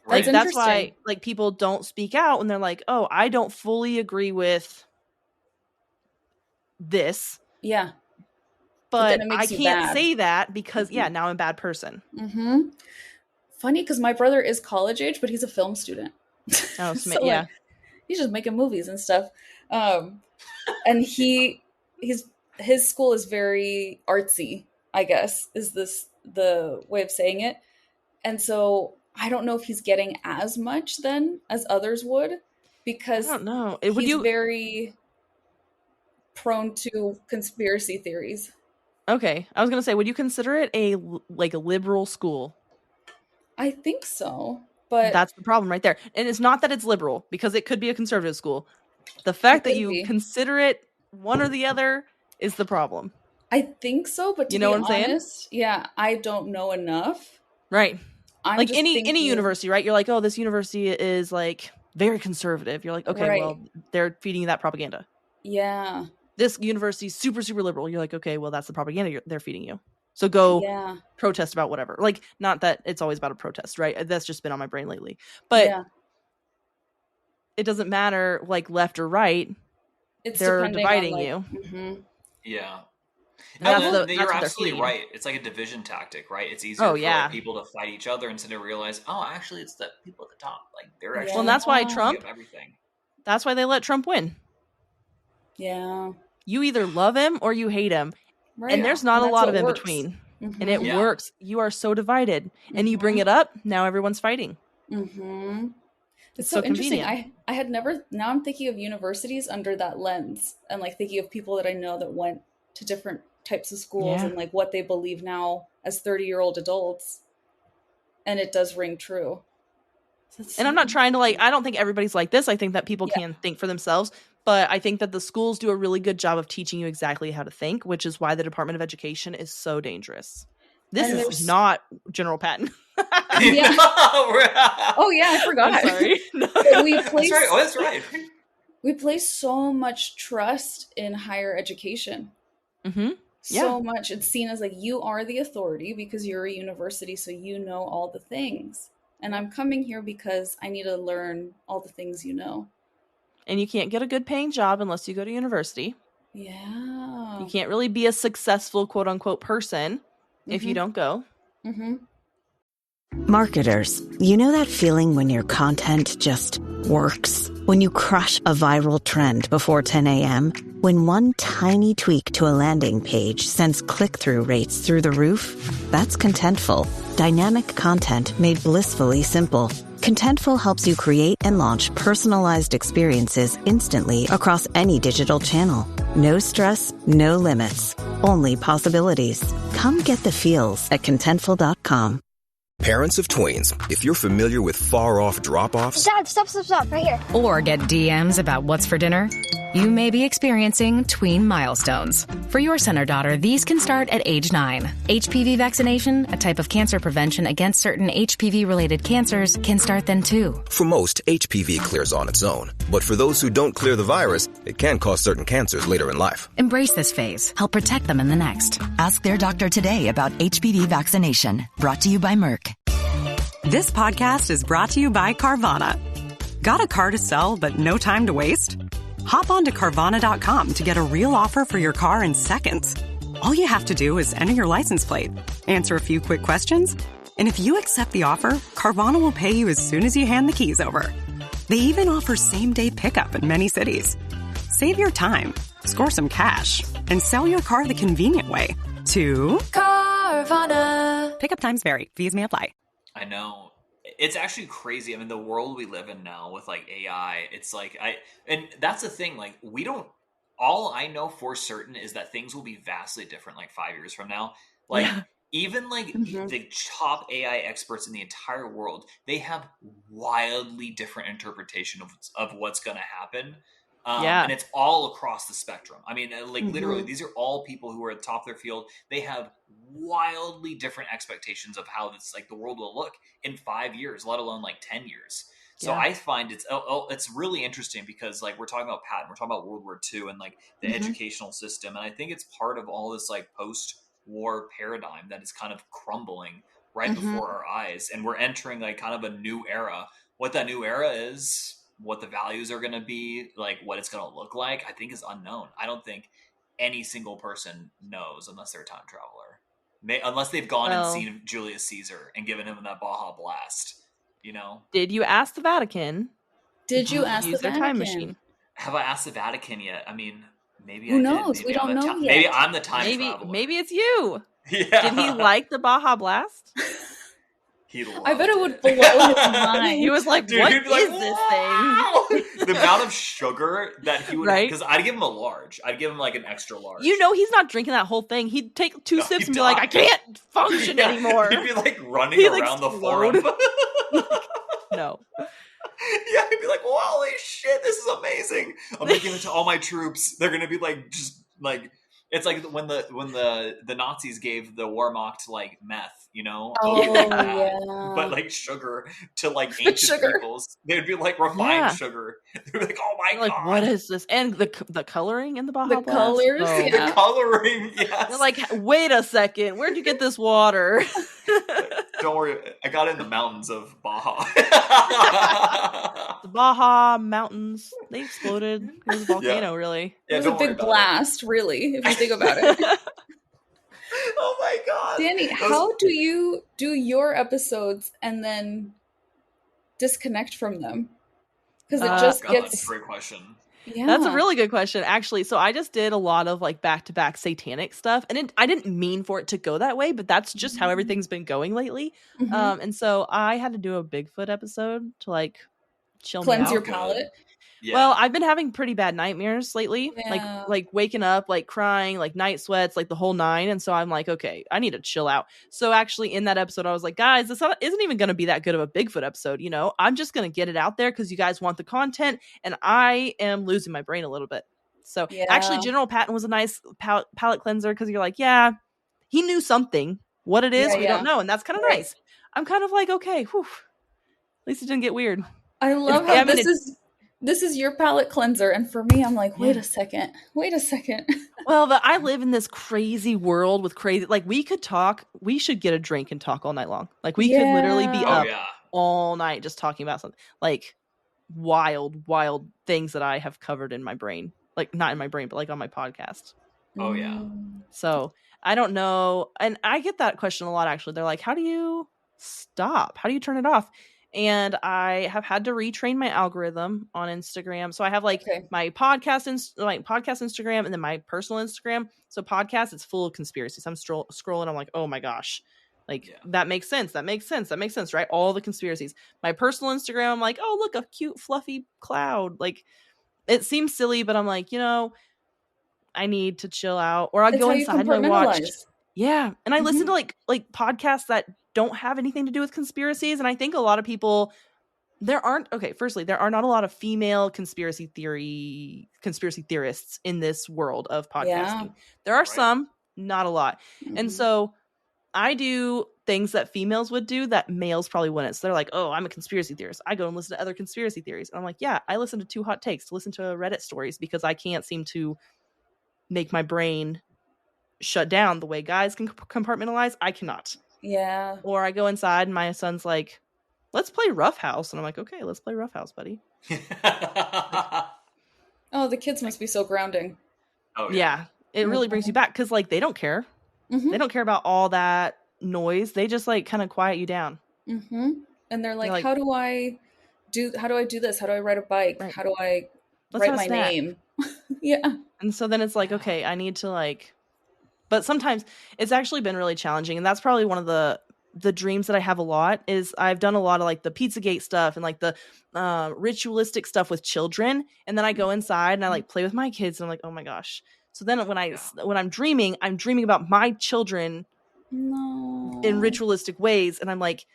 Right. That's why like people don't speak out when they're like, oh, I don't fully agree with this. Yeah. But I can't say that because now I'm a bad person. Funny because my brother is college age, but he's a film student. Oh, so, like, he's just making movies and stuff. And his school is very artsy, I guess, is this the way of saying it. And so I don't know if he's getting as much then as others would, because I don't know. He's very prone to conspiracy theories. Okay. I was going to say, would you consider it a liberal school? I think so, but that's the problem right there. And it's not that it's liberal, because it could be a conservative school. The fact that you consider it one or the other is the problem. I think so, but to be honest, I don't know enough. Right. Like any university, right? You're like, oh, this university is like very conservative. You're like, okay, well, they're feeding you that propaganda. Yeah. This university is super, super liberal. You're like, okay, well, that's the propaganda they're feeding you. So go protest about whatever. Like, not that it's always about a protest, right? That's just been on my brain lately. But it doesn't matter, like, left or right. They're dividing you. Yeah. You're absolutely right. It's like a division tactic, right? It's easier for people to fight each other instead of realize, oh, actually, it's the people at the top. Like, they're actually and that's why Trump. Everything. That's why they let Trump win. Yeah. You either love him or you hate him, and there's not a lot of in between. And it works. You are so divided, and you bring it up. Now everyone's fighting. It's so interesting. convenient. I had never, now I'm thinking of universities under that lens, and like thinking of people that I know that went to different types of schools Yeah. and like what they believe now as 30-year-old adults. And it does ring true. And I'm not trying to I don't think everybody's like this. I think that people can think for themselves, but I think that the schools do a really good job of teaching you exactly how to think, which is why the Department of Education is so dangerous. This is not General Patton. Yeah. Oh yeah, I forgot. I'm sorry. That's right. We place so much trust in higher education. Mm-hmm. So much. It's seen as like, you are the authority because you're a university, so you know all the things. And I'm coming here because I need to learn all the things you know. And you can't get a good paying job unless you go to university. Yeah. You can't really be a successful quote unquote person if you don't go. Mm-hmm. Marketers, you know that feeling when your content just works? When you crush a viral trend before 10 a.m.? When one tiny tweak to a landing page sends click-through rates through the roof? That's Contentful. Dynamic content made blissfully simple. Contentful helps you create and launch personalized experiences instantly across any digital channel. No stress, no limits. Only possibilities. Come get the feels at Contentful.com. Parents of tweens, if you're familiar with far-off drop-offs... Dad, stop, right here. Or get DMs about what's for dinner, you may be experiencing tween milestones. For your son or daughter, these can start at age 9. HPV vaccination, a type of cancer prevention against certain HPV-related cancers, can start then too. For most, HPV clears on its own. But for those who don't clear the virus, it can cause certain cancers later in life. Embrace this phase. Help protect them in the next. Ask their doctor today about HPV vaccination. Brought to you by Merck. This podcast is brought to you by Carvana. Got a car to sell but no time to waste? Hop on to Carvana.com to get a real offer for your car in seconds. All you have to do is enter your license plate, answer a few quick questions, and if you accept the offer, Carvana will pay you as soon as you hand the keys over. They even offer same-day pickup in many cities. Save your time, score some cash, and sell your car the convenient way to Carvana. Pickup times vary. Fees may apply. I know. It's actually crazy. I mean, the world we live in now with like AI, it's like and that's the thing, like all I know for certain is that things will be vastly different like 5 years from now. Like even like the top AI experts in the entire world, they have wildly different interpretation of what's going to happen. And it's all across the spectrum. I mean, like literally, these are all people who are at the top of their field. They have wildly different expectations of how this, like, the world will look in 5 years, let alone like 10 years. So I find it's really interesting because like we're talking about Patton, we're talking about World War II and like the educational system, and I think it's part of all this like post-war paradigm that is kind of crumbling right before our eyes, and we're entering like kind of a new era. What that new era is, what the values are going to be, like what it's going to look like, I think is unknown. I don't think any single person knows unless they're a time traveler. Unless they've gone and seen Julius Caesar and given him that Baja Blast, you know? Did you ask the Vatican? Did you ask use the their time Vatican? machine? Have I asked the Vatican yet? I mean, maybe Who I knows? did. We don't know yet. Maybe I'm the time traveler. Maybe it's you. Yeah. Did he like the Baja Blast? He loved I bet it would blow his mind. He was like, Dude, what he'd is be like, this "Wow!" thing? The amount of sugar that he would, Right? because I'd give him a large. I'd give him like an extra large. You know he's not drinking that whole thing. He'd take two sips he'd and be like, I die. can't function Yeah, anymore. He'd be like running He'd around the explode. forum. No. Yeah, he'd be like, holy shit, this is amazing. I'm gonna give it to all my troops. They're gonna be like, just like, it's like when the Nazis gave the Wehrmacht like meth, you know? But like sugar to like ancient peoples. They'd be like refined sugar. They'd be like, oh my god. Like, what is this? And the coloring in the Baja Blast? colors, Oh. yeah. The coloring, yes. They're like, wait a second, where'd you get this water? Don't worry, I got it in the mountains of Baja. The Baja Mountains, they exploded. It was a volcano, really. It was a big blast, really, if you think about it. Oh my god. Danny, how do you do your episodes and then disconnect from them? Because it just gets... That's a great question. Yeah. That's a really good question, actually. So I just did a lot of like back-to-back satanic stuff, and I didn't mean for it to go that way, but that's just how everything's been going lately. And so I had to do a Bigfoot episode to like chill Cleanse me out. your palate. Yeah. Well, I've been having pretty bad nightmares lately, Yeah. like waking up, like crying, like night sweats, like the whole nine. And so I'm like, okay, I need to chill out. So actually in that episode, I was like, guys, this isn't even going to be that good of a Bigfoot episode. You know, I'm just going to get it out there because you guys want the content and I am losing my brain a little bit. So actually General Patton was a nice palate cleanser because you're like, yeah, he knew something. What it is, we don't know. And that's kind of nice. I'm kind of like, okay, whew. At least it didn't get weird. I love how this is your palate cleanser, and for me, I'm like, wait a second. Well, I live in this crazy world with crazy. Like we could talk. We should get a drink and talk all night long. Like we could literally be up all night just talking about something like wild things that I have covered in my brain. Like not in my brain, but like on my podcast. Oh yeah. So I don't know, and I get that question a lot. Actually, they're like, "How do you stop? How do you turn it off?" And I have had to retrain my algorithm on Instagram. So I have like my podcast Instagram and then my personal Instagram. So podcast, it's full of conspiracies. I'm scrolling. I'm like, oh my gosh, like that makes sense. That makes sense, right? All the conspiracies. My personal Instagram, I'm like, oh look, a cute fluffy cloud. Like it seems silly, but I'm like, you know, I need to chill out. Or I go inside and I watch. Yeah, and I listen to like podcasts that don't have anything to do with conspiracies, and I think a lot of people there are not a lot of female conspiracy theorists in this world of podcasting. There are some, not a lot. And so I do things that females would do that males probably wouldn't. So they're like, oh, I'm a conspiracy theorist. I go and listen to other conspiracy theories. And I'm like, yeah, I listen to Too Hot Takes to listen to Reddit stories because I can't seem to make my brain shut down the way guys can compartmentalize. I cannot. Yeah. Or I go inside and my son's like, let's play Rough House. And I'm like, okay, let's play Rough House, buddy. Oh, the kids must be so grounding. Oh yeah. It really brings you back because like they don't care. They don't care about all that noise. They just like kind of quiet you down. And they're like, how do I do this? How do I ride a bike? Right. How do I write my name? Yeah. And so then it's like, okay, I need to like, but sometimes it's actually been really challenging. And that's probably one of the dreams that I have a lot is I've done a lot of like the Pizzagate stuff and like the ritualistic stuff with children. And then I go inside and I like play with my kids and I'm like, oh my gosh. So then when I'm dreaming about my children in ritualistic ways. And I'm like,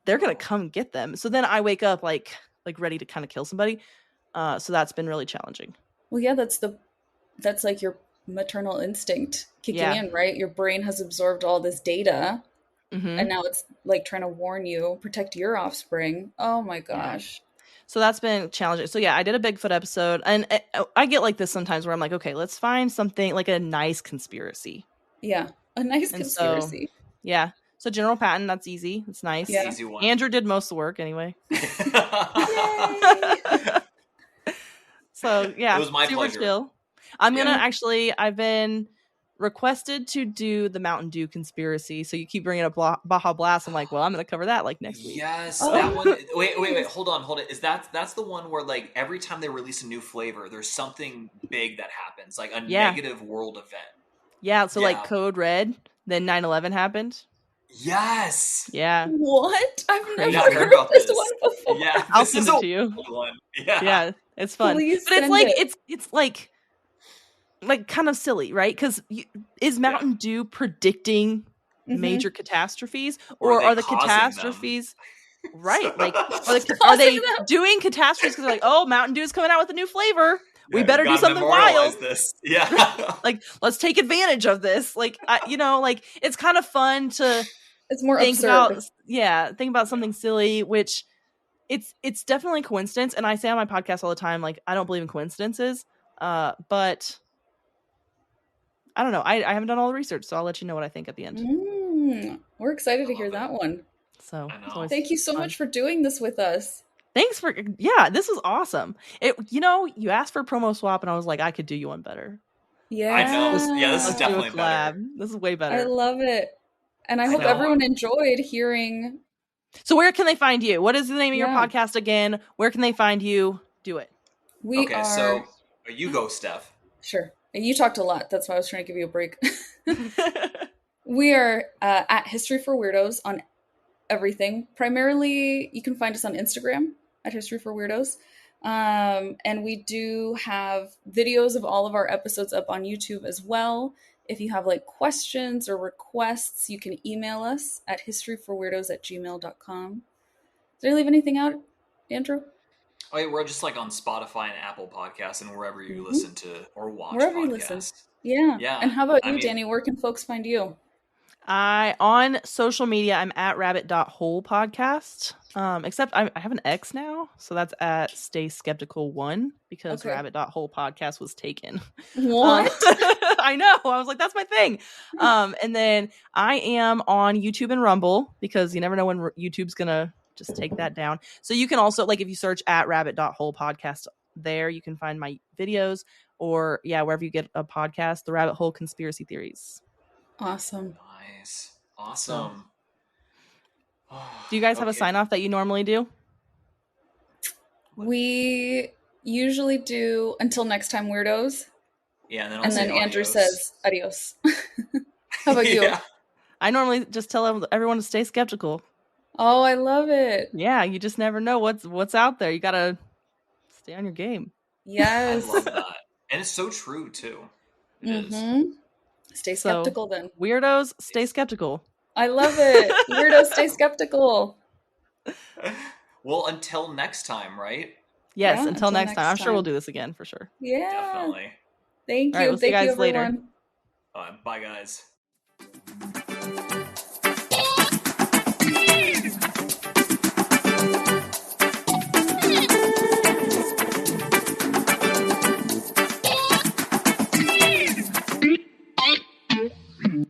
they're going to come get them. So then I wake up like ready to kind of kill somebody. So that's been really challenging. Well, yeah, that's like your maternal instinct kicking in, right? Your brain has absorbed all this data and now it's like trying to warn you, protect your offspring. Oh my gosh. So that's been challenging. So yeah, I did a Bigfoot episode and I get like this sometimes where I'm like, okay, let's find something like a nice conspiracy. Yeah. A nice conspiracy. So, yeah. So General Patton, that's easy. It's nice. Yeah. Easy one. Andrew did most of the work anyway. So yeah, it was my pleasure. Chill. I'm gonna I've been requested to do the Mountain Dew conspiracy. So you keep bringing up Baja Blast. I'm like, well, I'm gonna cover that like next week. Yes, that one. Wait, hold on. That's the one where like every time they release a new flavor, there's something big that happens, like a negative world event. Yeah. So like Code Red, then 9/11 happened. Yes. Yeah. What? I've never heard of this one before. Yeah, I'll send it to you. One. Yeah. Yeah, it's fun. Please but it's like it's like kind of silly, right? Because is Mountain Dew predicting major catastrophes, or are the catastrophes right? Like, are they doing catastrophes because they're like, oh, Mountain Dew's coming out with a new flavor? We better do something wild. This. Yeah. Like, let's take advantage of this. Like, like it's kind of fun to. It's more think absurd. think about something silly, which it's definitely coincidence. And I say on my podcast all the time, like, I don't believe in coincidences. But I don't know. I haven't done all the research, so I'll let you know what I think at the end. We're excited to hear that one. So thank you so much for doing this with us. Thanks for this was awesome. You asked for a promo swap and I was like, I could do you one better. Yeah. I know. This is definitely better. This is way better. I love it. And I hope everyone enjoyed hearing. So where can they find you? What is the name of your podcast again? Where can they find you? Do it. So you go, Steph. Sure. And you talked a lot. That's why I was trying to give you a break. We are at History for Weirdos on everything. Primarily, you can find us on Instagram. at History for Weirdos. And we do have videos of all of our episodes up on YouTube as well. If you have like questions or requests, you can email us at historyforweirdos@gmail.com. Did I leave anything out, Andrew? Oh yeah, we're just like on Spotify and Apple Podcasts and wherever you listen to or watch Wherever podcasts. you listen. Yeah. Yeah. And how about you, Danny? Where can folks find you? On social media, I'm at rabbit.hole podcast. Except I have an X now, so that's at Stay Skeptical 1 because rabbit.hole podcast was taken. What? I know. I was like, that's my thing. And then I am on YouTube and Rumble because you never know when YouTube's gonna just take that down. So you can also, like, if you search at rabbit.hole podcast there, you can find my videos, or wherever you get a podcast, the Rabbit Hole Conspiracy Theories. Awesome. Nice. Awesome. Do you guys have a sign off that you normally do? We usually do until next time, weirdos. Yeah, and then Andrew says adios. How about you? I normally just tell everyone to stay skeptical. Oh, I love it. Yeah, you just never know what's out there. You gotta stay on your game. Yes. I love that. And it's so true too. It is. Stay skeptical then. Weirdos, stay skeptical. I love it. Weirdos, stay skeptical. Well, until next time, right? Yes, yeah, until next time. I'm sure we'll do this again for sure. Yeah. Definitely. Thank you. All right, we'll see you guys everyone. Later. Bye, guys. Mm-hmm.